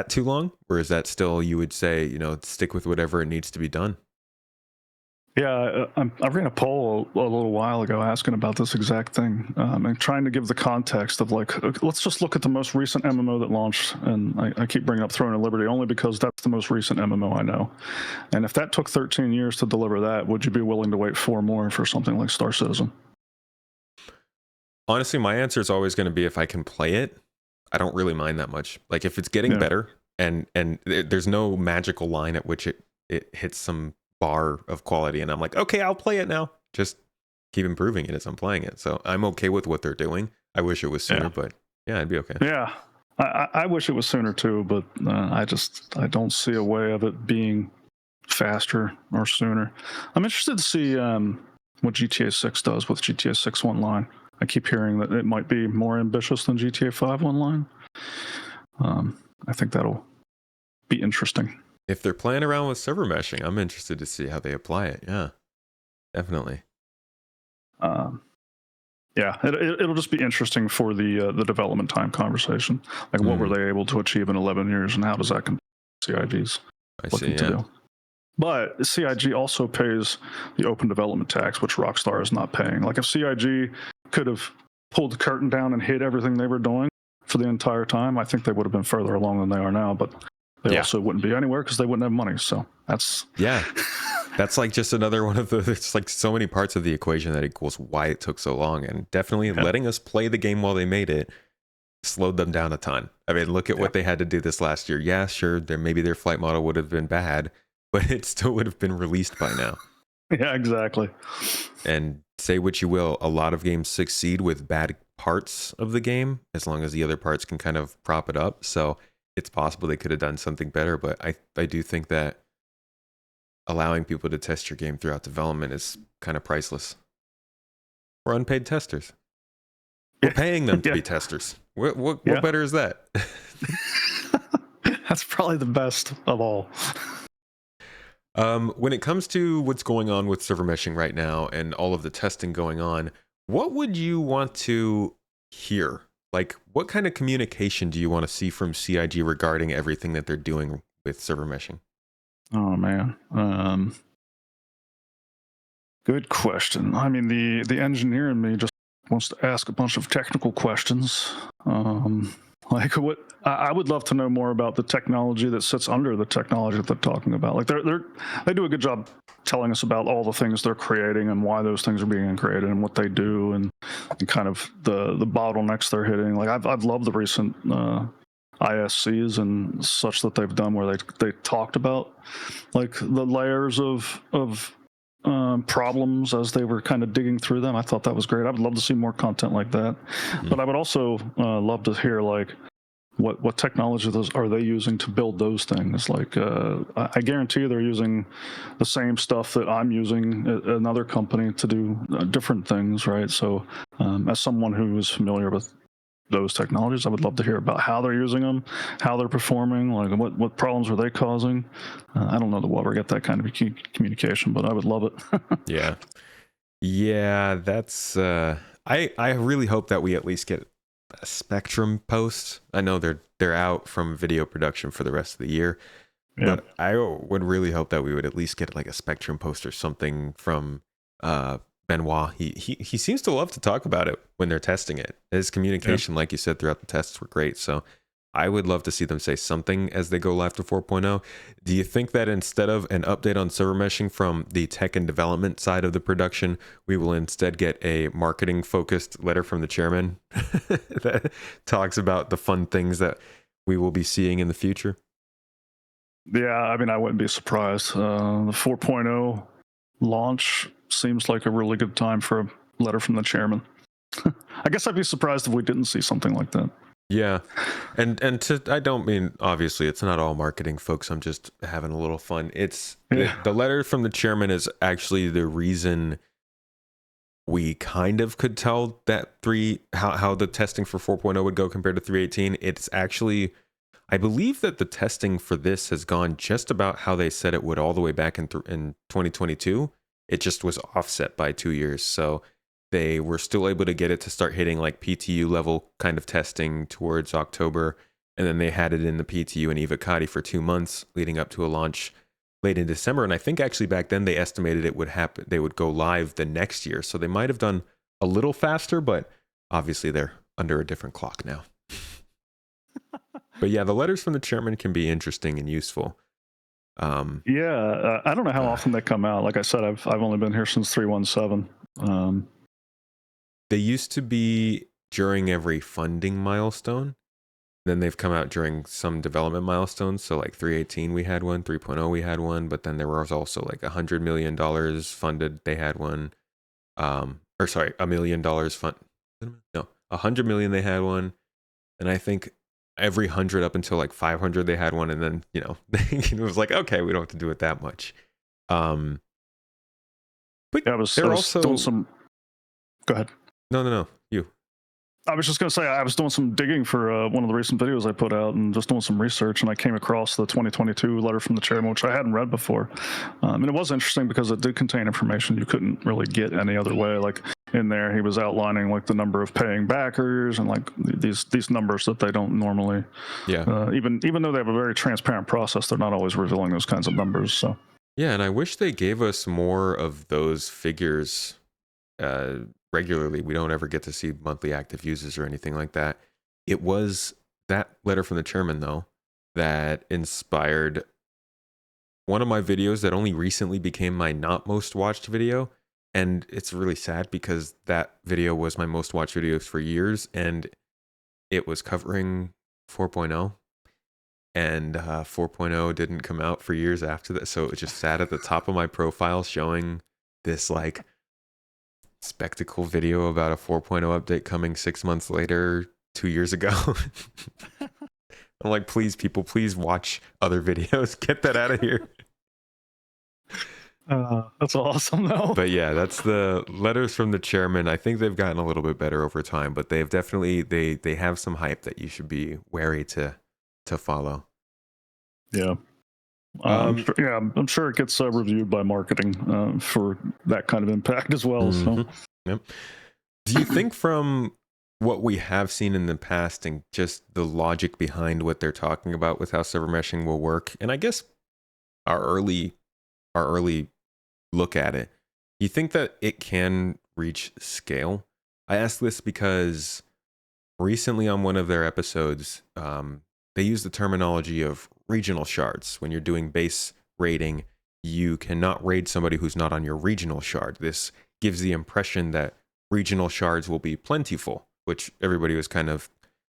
too long, or is that still, you would say, stick with whatever it needs to be done? Yeah, I ran a poll a little while ago asking about this exact thing, and trying to give the context of like, let's just look at the most recent MMO that launched, and I keep bringing up Throne of Liberty only because that's the most recent MMO I know. And if that took 13 years to deliver that, would you be willing to wait 4 more for something like Star Citizen? Honestly, my answer is always going to be, if I can play it, I don't really mind that much. Like if it's getting better, and there's no magical line at which it hits some bar of quality and I'm like, okay, I'll play it now. Just keep improving it as I'm playing it. So I'm okay with what they're doing. I wish it was sooner, but yeah, I'd be okay. Yeah. I wish it was sooner too, but I don't see a way of it being faster or sooner. I'm interested to see what GTA 6 does with GTA 6 Online. I keep hearing that it might be more ambitious than GTA 5 Online. I think that'll be interesting. If they're playing around with server meshing, I'm interested to see how they apply it. Yeah, definitely. Yeah, it'll just be interesting for the development time conversation. Like, what were they able to achieve in 11 years, and how does that compare to CIG's looking to do? But CIG also pays the open development tax, which Rockstar is not paying. Like, if CIG could have pulled the curtain down and hid everything they were doing for the entire time, I think they would have been further along than they are now. But they also wouldn't be anywhere because they wouldn't have money. So that's that's like just another one of the, it's like so many parts of the equation that equals why it took so long. And definitely letting us play the game while they made it slowed them down a ton. I mean, look at what they had to do this last year. Yeah, sure, maybe their flight model would have been bad, but it still would have been released by now. Yeah, exactly. And say what you will, a lot of games succeed with bad parts of the game, as long as the other parts can kind of prop it up. So it's possible they could have done something better, but I do think that allowing people to test your game throughout development is kind of priceless. We're unpaid testers. We're paying them to be testers. What better is that? That's probably the best of all. When it comes to what's going on with server meshing right now and all of the testing going on, what would you want to hear? Like, what kind of communication do you want to see from CIG regarding everything that they're doing with server meshing? Oh man, good question. I mean, the engineer in me just wants to ask a bunch of technical questions. Like, what I would love to know more about the technology that sits under the technology that they're talking about. Like, they do a good job telling us about all the things they're creating and why those things are being created and what they do and kind of the bottlenecks they're hitting. Like, I've loved the recent ISCs and such that they've done where they talked about like the layers of problems as they were kind of digging through them. I thought that was great. I would love to see more content like that. But I would also love to hear like what technology are they using to build those things. Like I guarantee they're using the same stuff that I'm using at another company to do different things, right? So as someone who is familiar with those technologies, I would love to hear about how they're using them, how they're performing, like what problems are they causing. I don't know that we'll ever get that kind of communication, but I would love it. Yeah, that's I really hope that we at least get a Spectrum post. I know they're out from video production for the rest of the year, but I would really hope that we would at least get like a Spectrum post or something from Benoit. He seems to love to talk about it when they're testing it. His communication, like you said, throughout the tests were great. So I would love to see them say something as they go live to 4.0. Do you think that instead of an update on server meshing from the tech and development side of the production, we will instead get a marketing focused letter from the chairman that talks about the fun things that we will be seeing in the future? Yeah, I mean, I wouldn't be surprised. The 4.0 launch seems like a really good time for a letter from the chairman. I guess I'd be surprised if we didn't see something like that. Yeah. And I don't mean, obviously it's not all marketing, folks. I'm just having a little fun. It's the letter from the chairman is actually the reason we kind of could tell that how the testing for 4.0 would go compared to 3.18. It's actually, I believe that the testing for this has gone just about how they said it would all the way back in 2022. It just was offset by 2 years. So they were still able to get it to start hitting like PTU level kind of testing towards October. And then they had it in the PTU and Evocati for 2 months leading up to a launch late in December. And I think actually back then they estimated it would happen. They would go live the next year. So they might have done a little faster, but obviously they're under a different clock now. But yeah, the letters from the chairman can be interesting and useful. I don't know how often they come out. Like I said, I've only been here since 3.17. They used to be during every funding milestone. Then they've come out during some development milestones. So like 3.18 we had one, 3.0 we had one, but then there was also like $100 million funded. They had one. $1 million fund. No, $100 million they had one. And I think every 100 up until like 500 they had one, and then it was like, okay, we don't have to do it that much. But Yeah, I was also doing some. Go ahead. No, you. I was just going to say, I was doing some digging for one of the recent videos I put out and just doing some research, and I came across the 2022 letter from the chairman, which I hadn't read before. And it was interesting because it did contain information you couldn't really get any other way. Like in there, he was outlining like the number of paying backers and like these numbers that they don't normally. Yeah. Even though they have a very transparent process, they're not always revealing those kinds of numbers. So. Yeah, and I wish they gave us more of those figures regularly. We don't ever get to see monthly active users or anything like that. It was that letter from the chairman, though, that inspired one of my videos that only recently became my not most watched video. And it's really sad because that video was my most watched videos for years, and it was covering 4.0. And 4.0 didn't come out for years after that, so it just sat at the top of my profile showing this like spectacle video about a 4.0 update coming 6 months later, 2 years ago. I'm like, please, people, please watch other videos. Get that out of here. That's awesome, though. But yeah, that's the letters from the chairman. I think they've gotten a little bit better over time, but they've definitely they have some hype that you should be wary to follow. Yeah. I'm sure it gets reviewed by marketing for that kind of impact as well. Mm-hmm. So, yep. Do you think from what we have seen in the past and just the logic behind what they're talking about with how server meshing will work, and I guess our early look at it, you think that it can reach scale? I ask this because recently on one of their episodes, they use the terminology of regional shards. When you're doing base raiding, you cannot raid somebody who's not on your regional shard. This gives the impression that regional shards will be plentiful, which everybody was kind of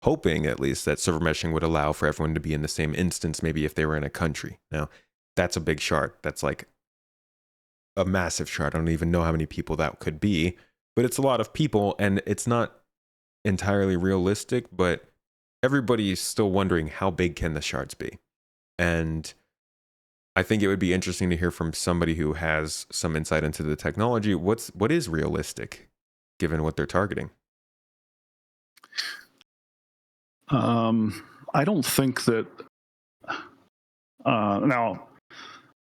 hoping, at least, that server meshing would allow for everyone to be in the same instance, maybe if they were in a country. Now, that's a big shard. That's like a massive shard. I don't even know how many people that could be, but it's a lot of people, and it's not entirely realistic, but everybody is still wondering how big can the shards be. And I think it would be interesting to hear from somebody who has some insight into the technology. What is realistic given what they're targeting? I don't think that now,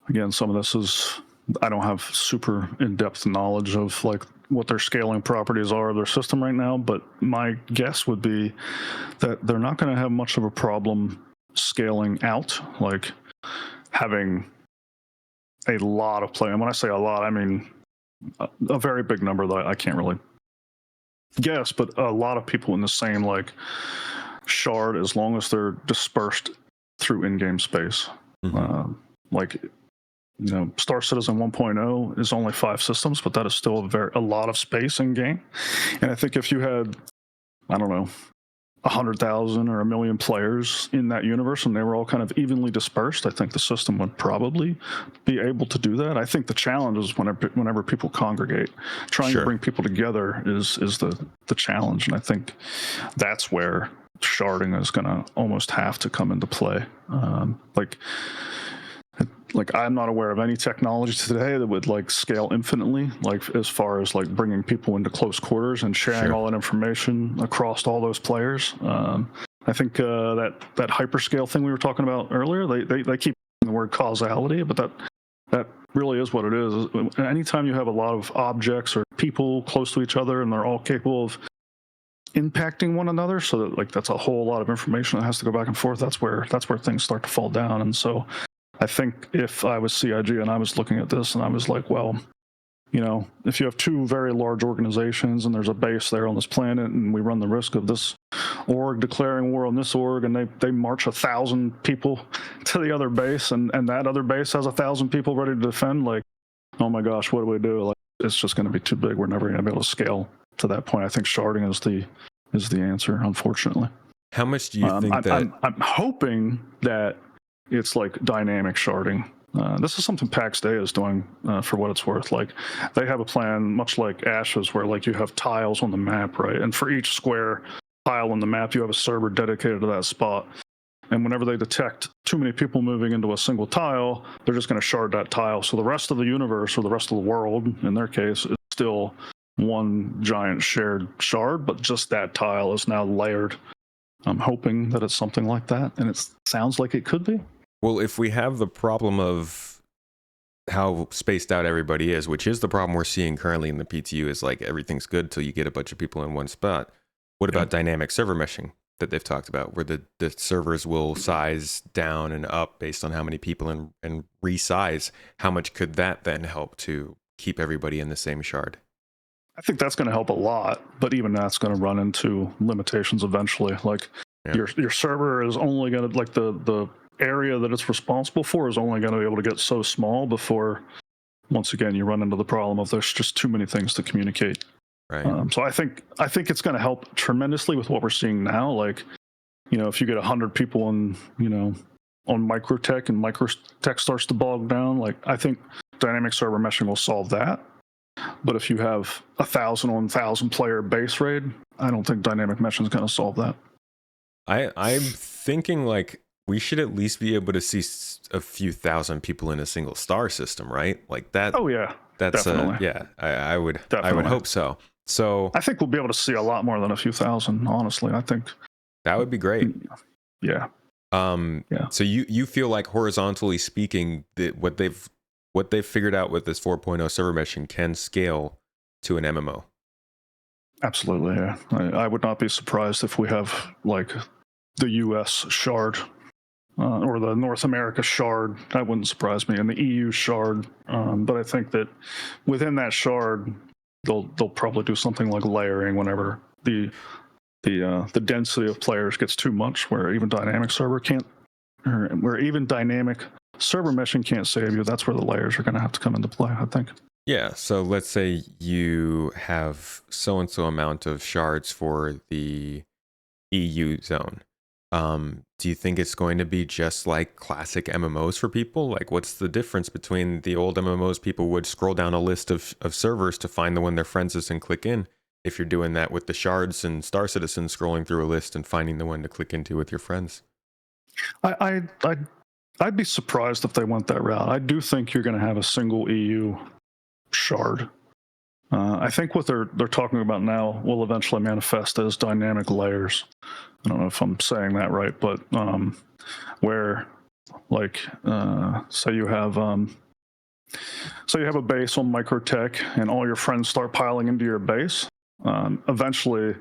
again, some of this is, I don't have super in-depth knowledge of like what their scaling properties are of their system right now, but my guess would be that they're not going to have much of a problem scaling out, like having a lot of play. And when I say a lot, I mean a very big number that I can't really guess, but a lot of people in the same like shard, as long as they're dispersed through in-game space. Mm-hmm. Star Citizen 1.0 is only 5 systems, but that is still a lot of space in game. And I think if you had, I don't know, 100,000 or 1 million players in that universe and they were all kind of evenly dispersed, I think the system would probably be able to do that. I think the challenge is whenever people congregate, trying to bring people together is the challenge. And I think that's where sharding is going to almost have to come into play. Like I'm not aware of any technology today that would like scale infinitely, like as far as like bringing people into close quarters and sharing all that information across all those players. I think that hyperscale thing we were talking about earlier, they keep the word causality, but that really is what it is. Anytime you have a lot of objects or people close to each other and they're all capable of impacting one another, so that like that's a whole lot of information that has to go back and forth. That's where things start to fall down. And so I think if I was CIG and I was looking at this and I was like, well, if you have 2 very large organizations and there's a base there on this planet and we run the risk of this org declaring war on this org and they march 1,000 people to the other base and that other base has 1,000 people ready to defend, like, oh my gosh, what do we do? Like, it's just going to be too big. We're never going to be able to scale to that point. I think sharding is the answer, unfortunately. How much do you think that... I'm hoping that it's like dynamic sharding. This is something PAX Day is doing for what it's worth. Like they have a plan, much like Ashes, where like you have tiles on the map, right? And for each square tile on the map, you have a server dedicated to that spot. And whenever they detect too many people moving into a single tile, they're just going to shard that tile. So the rest of the universe, or the rest of the world, in their case, is still one giant shared shard, but just that tile is now layered. I'm hoping that it's something like that, and it sounds like it could be. Well, if we have the problem of how spaced out everybody is, which is the problem we're seeing currently in the PTU, is like everything's good till you get a bunch of people in one spot. What about dynamic server meshing that they've talked about, where the servers will size down and up based on how many people and resize? How much could that then help to keep everybody in the same shard? I think that's going to help a lot, but even that's going to run into limitations eventually. Like your server is only going to, like the area that it's responsible for is only going to be able to get so small before, once again, you run into the problem of there's just too many things to communicate. Right. So I think it's going to help tremendously with what we're seeing now. Like, if you get 100 people on Microtech and Microtech starts to bog down, like I think dynamic server meshing will solve that. But if you have 1,000 on 1,000 player base raid, I don't think dynamic meshing is going to solve that. I'm thinking like we should at least be able to see a few thousand people in a single star system, right? Like that. Oh yeah, that's definitely. I would hope so. So I think we'll be able to see a lot more than a few thousand. Honestly, I think that would be great. Yeah. So you feel like, horizontally speaking, that what they've figured out with this 4.0 server meshing can scale to an MMO? Absolutely, yeah. I would not be surprised if we have like the US shard or the North America shard. That wouldn't surprise me, and the EU shard. But I think that within that shard, they'll probably do something like layering whenever the density of players gets too much, where even dynamic server meshing can't save you. That's where the layers are going to have to come into play, I think. Yeah, so let's say you have so and so amount of shards for the EU zone. Do you think it's going to be just like classic MMOs for people? Like, what's the difference between the old MMOs? People would scroll down a list of servers to find the one their friends is and click in. If you're doing that with the shards and Star Citizen, scrolling through a list and finding the one to click into with your friends. I'd be surprised if they went that route. I do think you're going to have a single EU shard. I think what they're talking about now will eventually manifest as dynamic layers. I don't know if I'm saying that right, but where, like, say you have a base on Microtech and all your friends start piling into your base. Eventually,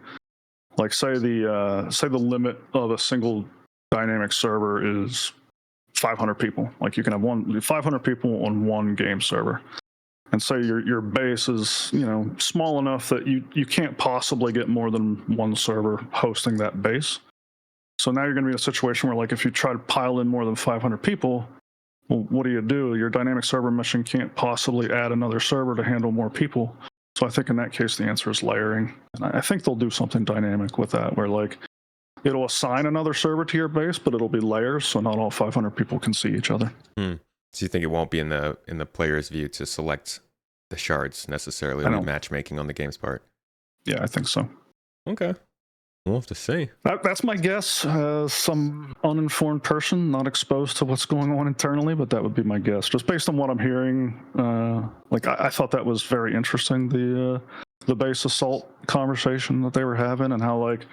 like say the limit of a single dynamic server is 500 people. Like you can have 500 people on one game server. And say your base is small enough that you can't possibly get more than one server hosting that base. So now you're going to be in a situation where, like, if you try to pile in more than 500 people, well, what do? Your dynamic server meshing can't possibly add another server to handle more people. So I think in that case the answer is layering, and I think they'll do something dynamic with that, where like it'll assign another server to your base, but it'll be layers, so not all 500 people can see each other. So you think it won't be in the player's view to select the shards necessarily with matchmaking on the game's part? Yeah, I think so. Okay. We'll have to see. That's my guess. Some uninformed person, not exposed to what's going on internally, but that would be my guess. Just based on what I'm hearing, I thought that was very interesting, the base assault conversation that they were having, and how like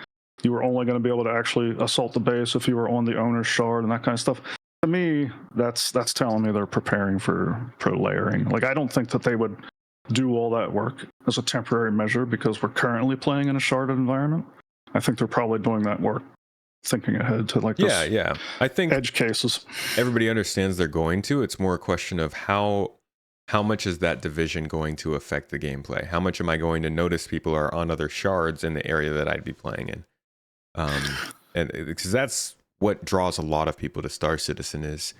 you were only going to be able to actually assault the base if you were on the owner's shard and that kind of stuff. To me, that's telling me they're preparing for pro layering. Like, I don't think that they would do all that work as a temporary measure because we're currently playing in a sharded environment. I think they're probably doing that work, thinking ahead to like this I think edge cases. Everybody understands they're going to. It's more a question of how much is that division going to affect the gameplay? How much am I going to notice people are on other shards in the area that I'd be playing in? And because that's what draws a lot of people to Star Citizen, is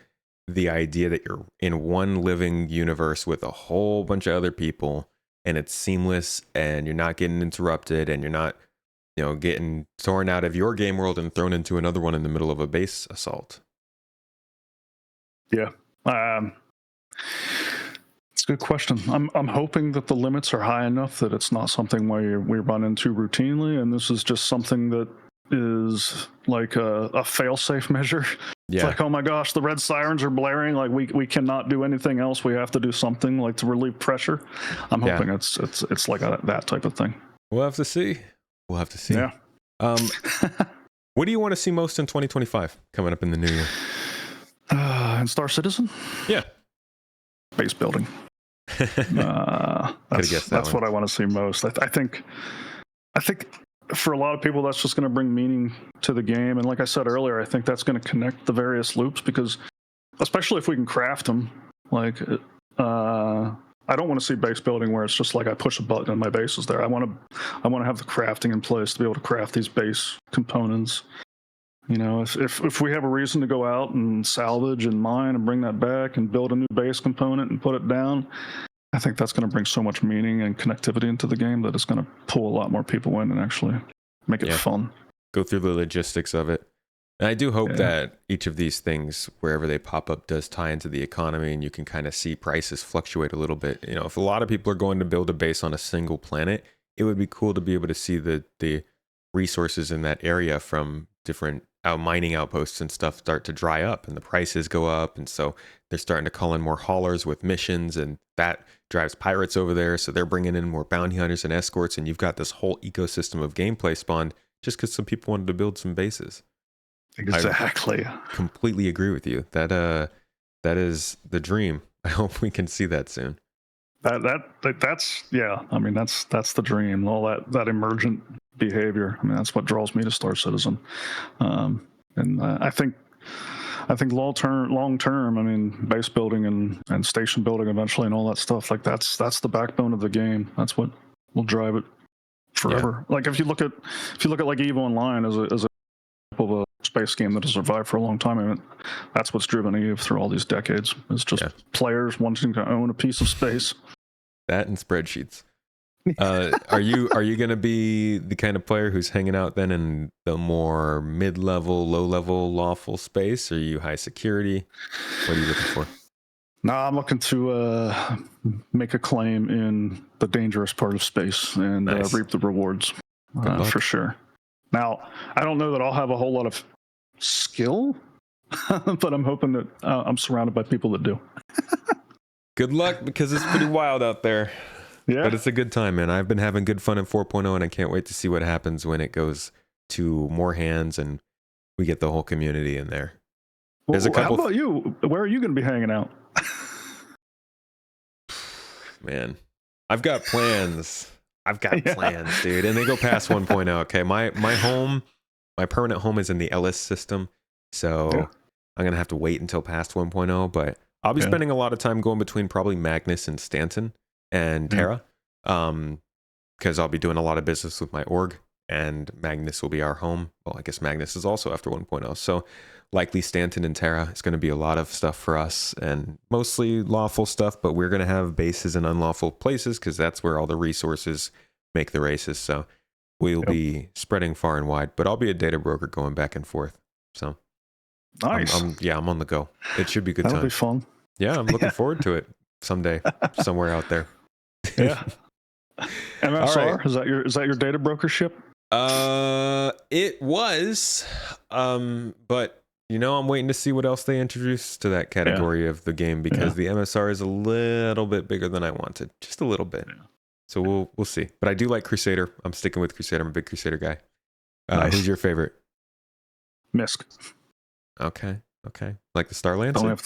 the idea that you're in one living universe with a whole bunch of other people, and it's seamless, and you're not getting interrupted, and you're not getting torn out of your game world and thrown into another one in the middle of a base assault. Yeah. It's It's a good question. I'm hoping that the limits are high enough that it's not something we run into routinely, and this is just something that is like a fail-safe measure. It's Yeah. like, oh my gosh, the red sirens are blaring. Like we cannot do anything else. We have to do something like to relieve pressure. I'm hoping it's like that type of thing. We'll have to see. We'll have to see. Yeah. What do you want to see most in 2025 coming up in the new year? And Star Citizen? Yeah. Base building. That's what I want to see most. I think for a lot of people, that's just going to bring meaning to the game. And like I said earlier, I think that's going to connect the various loops because, especially if we can craft them, like, I don't want to see base building where it's just like I push a button and my base is there. I want to have the crafting in place to be able to craft these base components. You know, if we have a reason to go out and salvage and mine and bring that back and build a new base component and put it down, I think that's going to bring so much meaning and connectivity into the game that it's going to pull a lot more people in and actually make it fun. Go through the logistics of it. And I do hope that each of these things, wherever they pop up, does tie into the economy and you can kind of see prices fluctuate a little bit. You know, if a lot of people are going to build a base on a single planet, it would be cool to be able to see the resources in that area from different mining outposts and stuff start to dry up and the prices go up. And so they're starting to call in more haulers with missions and that drives pirates over there. So they're bringing in more bounty hunters and escorts. And you've got this whole ecosystem of gameplay spawned just because some people wanted to build some bases. Exactly. I completely agree with you. That is the dream. I hope we can see that soon. That's yeah. I mean, that's the dream. All that emergent behavior. I mean, that's what draws me to Star Citizen. And I think long term. I mean, base building and station building eventually, and all that stuff. Like that's the backbone of the game. That's what will drive it forever. Yeah. Like if you look at like EVE Online as a of a space game that has survived for a long time. I mean, that's what's driven EVE through all these decades. It's just players wanting to own a piece of space. That and spreadsheets. Are you going to be the kind of player who's hanging out then in the more mid-level, low-level lawful space? Or are you high security? What are you looking for? No, I'm looking to make a claim in the dangerous part of space and reap the rewards for sure. Now, I don't know that I'll have a whole lot of skill, but I'm hoping that I'm surrounded by people that do. Good luck, because it's pretty wild out there. Yeah. But it's a good time, man. I've been having good fun in 4.0, and I can't wait to see what happens when it goes to more hands and we get the whole community in there. There's a couple. How about you? Where are you going to be hanging out? Man, I've got plans. Plans, dude. And they go past 1.0. Okay. My home, my permanent home is in the Ellis system. So I'm going to have to wait until past 1.0. But I'll be spending a lot of time going between probably Magnus and Stanton and Terra. Because I'll be doing a lot of business with my org. And Magnus will be our home. Well, I guess Magnus is also after 1.0. So likely Stanton and Terra is going to be a lot of stuff for us and mostly lawful stuff, but we're going to have bases in unlawful places because that's where all the resources make the races. So we'll be spreading far and wide, but I'll be a data broker going back and forth. So nice. I'm on the go. It should be a good That'll time. Be fun. Yeah, I'm looking forward to it someday, somewhere out there. Yeah. MSR, right. Is that your data broker ship? It was, but you know, I'm waiting to see what else they introduce to that category of the game because the MSR is a little bit bigger than I wanted, just a little bit. Yeah. So we'll see. But I do like Crusader. I'm sticking with Crusader. I'm a big Crusader guy. Nice. Who's your favorite? Misk. Okay. Like the Star Lancer?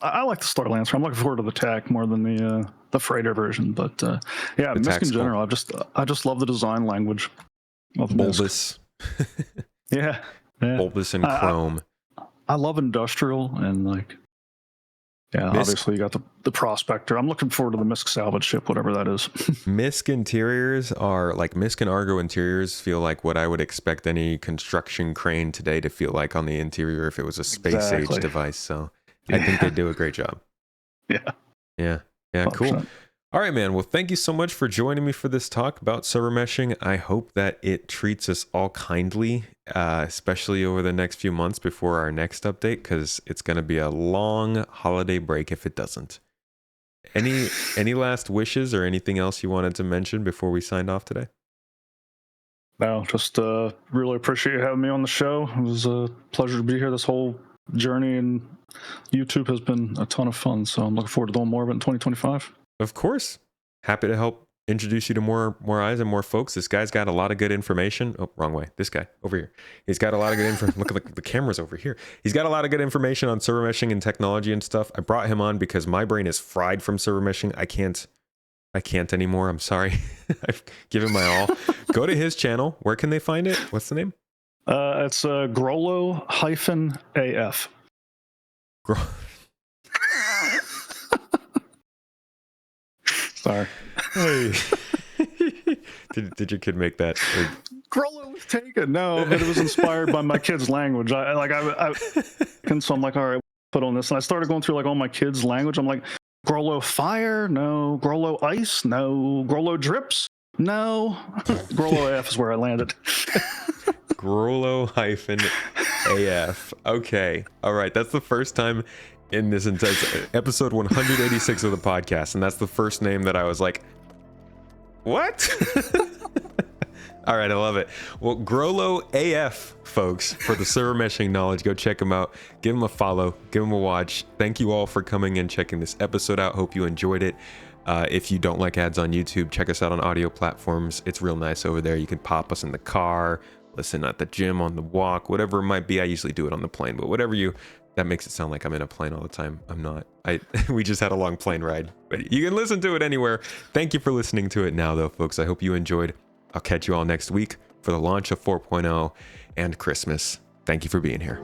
I like the Star Lancer. I'm looking forward to the TAC more than the freighter version. But Misk in general, I just love the design language of bulbous. Yeah. Bulbous and chrome. I love industrial and like. Yeah, Misk, obviously you got the Prospector. I'm looking forward to the Misk salvage ship, whatever that is. Misk interiors are like Misk and Argo interiors feel like what I would expect any construction crane today to feel like on the interior if it was a space age device. So I think they do a great job. Yeah, 100%. Cool. All right, man. Well, thank you so much for joining me for this talk about server meshing. I hope that it treats us all kindly, especially over the next few months before our next update, because it's going to be a long holiday break if it doesn't. Any last wishes or anything else you wanted to mention before we signed off today? No, just really appreciate you having me on the show. It was a pleasure to be here. This whole journey and YouTube has been a ton of fun. So I'm looking forward to doing more of it in 2025. Of course. Happy to help introduce you to more eyes and more folks. This guy's got a lot of good information. Oh, wrong way. This guy over here. He's got a lot of good info. Look at the cameras over here. He's got a lot of good information on server meshing and technology and stuff. I brought him on because my brain is fried from server meshing. I can't anymore. I'm sorry. I've given my all. Go to his channel. Where can they find it? What's the name? It's Grolo-AF. Sorry. Hey. Did your kid make that? Grolo was taken. No, but it was inspired by my kid's language. And so I'm like, all right, put on this. And I started going through like all my kids' language. I'm like, Grolo fire? No. Grolo ice? No. Grolo drips? No. Grolo AF is where I landed. Grolo-AF. Okay. All right. That's the first time in this entire episode 186 of the podcast, and that's the first name that I was like, what? All right, I love it. Well, Grolo-AF, folks, for the server meshing knowledge. Go check him out. Give him a follow. Give him a watch. Thank you all for coming and checking this episode out. Hope you enjoyed it. If you don't like ads on YouTube, check us out on audio platforms. It's real nice over there. You can pop us in the car, listen at the gym, on the walk, whatever it might be. I usually do it on the plane, but whatever that makes it sound like I'm in a plane all the time. I'm not. We just had a long plane ride, but you can listen to it anywhere. Thank you for listening to it now, though, folks. I hope you enjoyed. I'll catch you all next week for the launch of 4.0 and Christmas. Thank you for being here.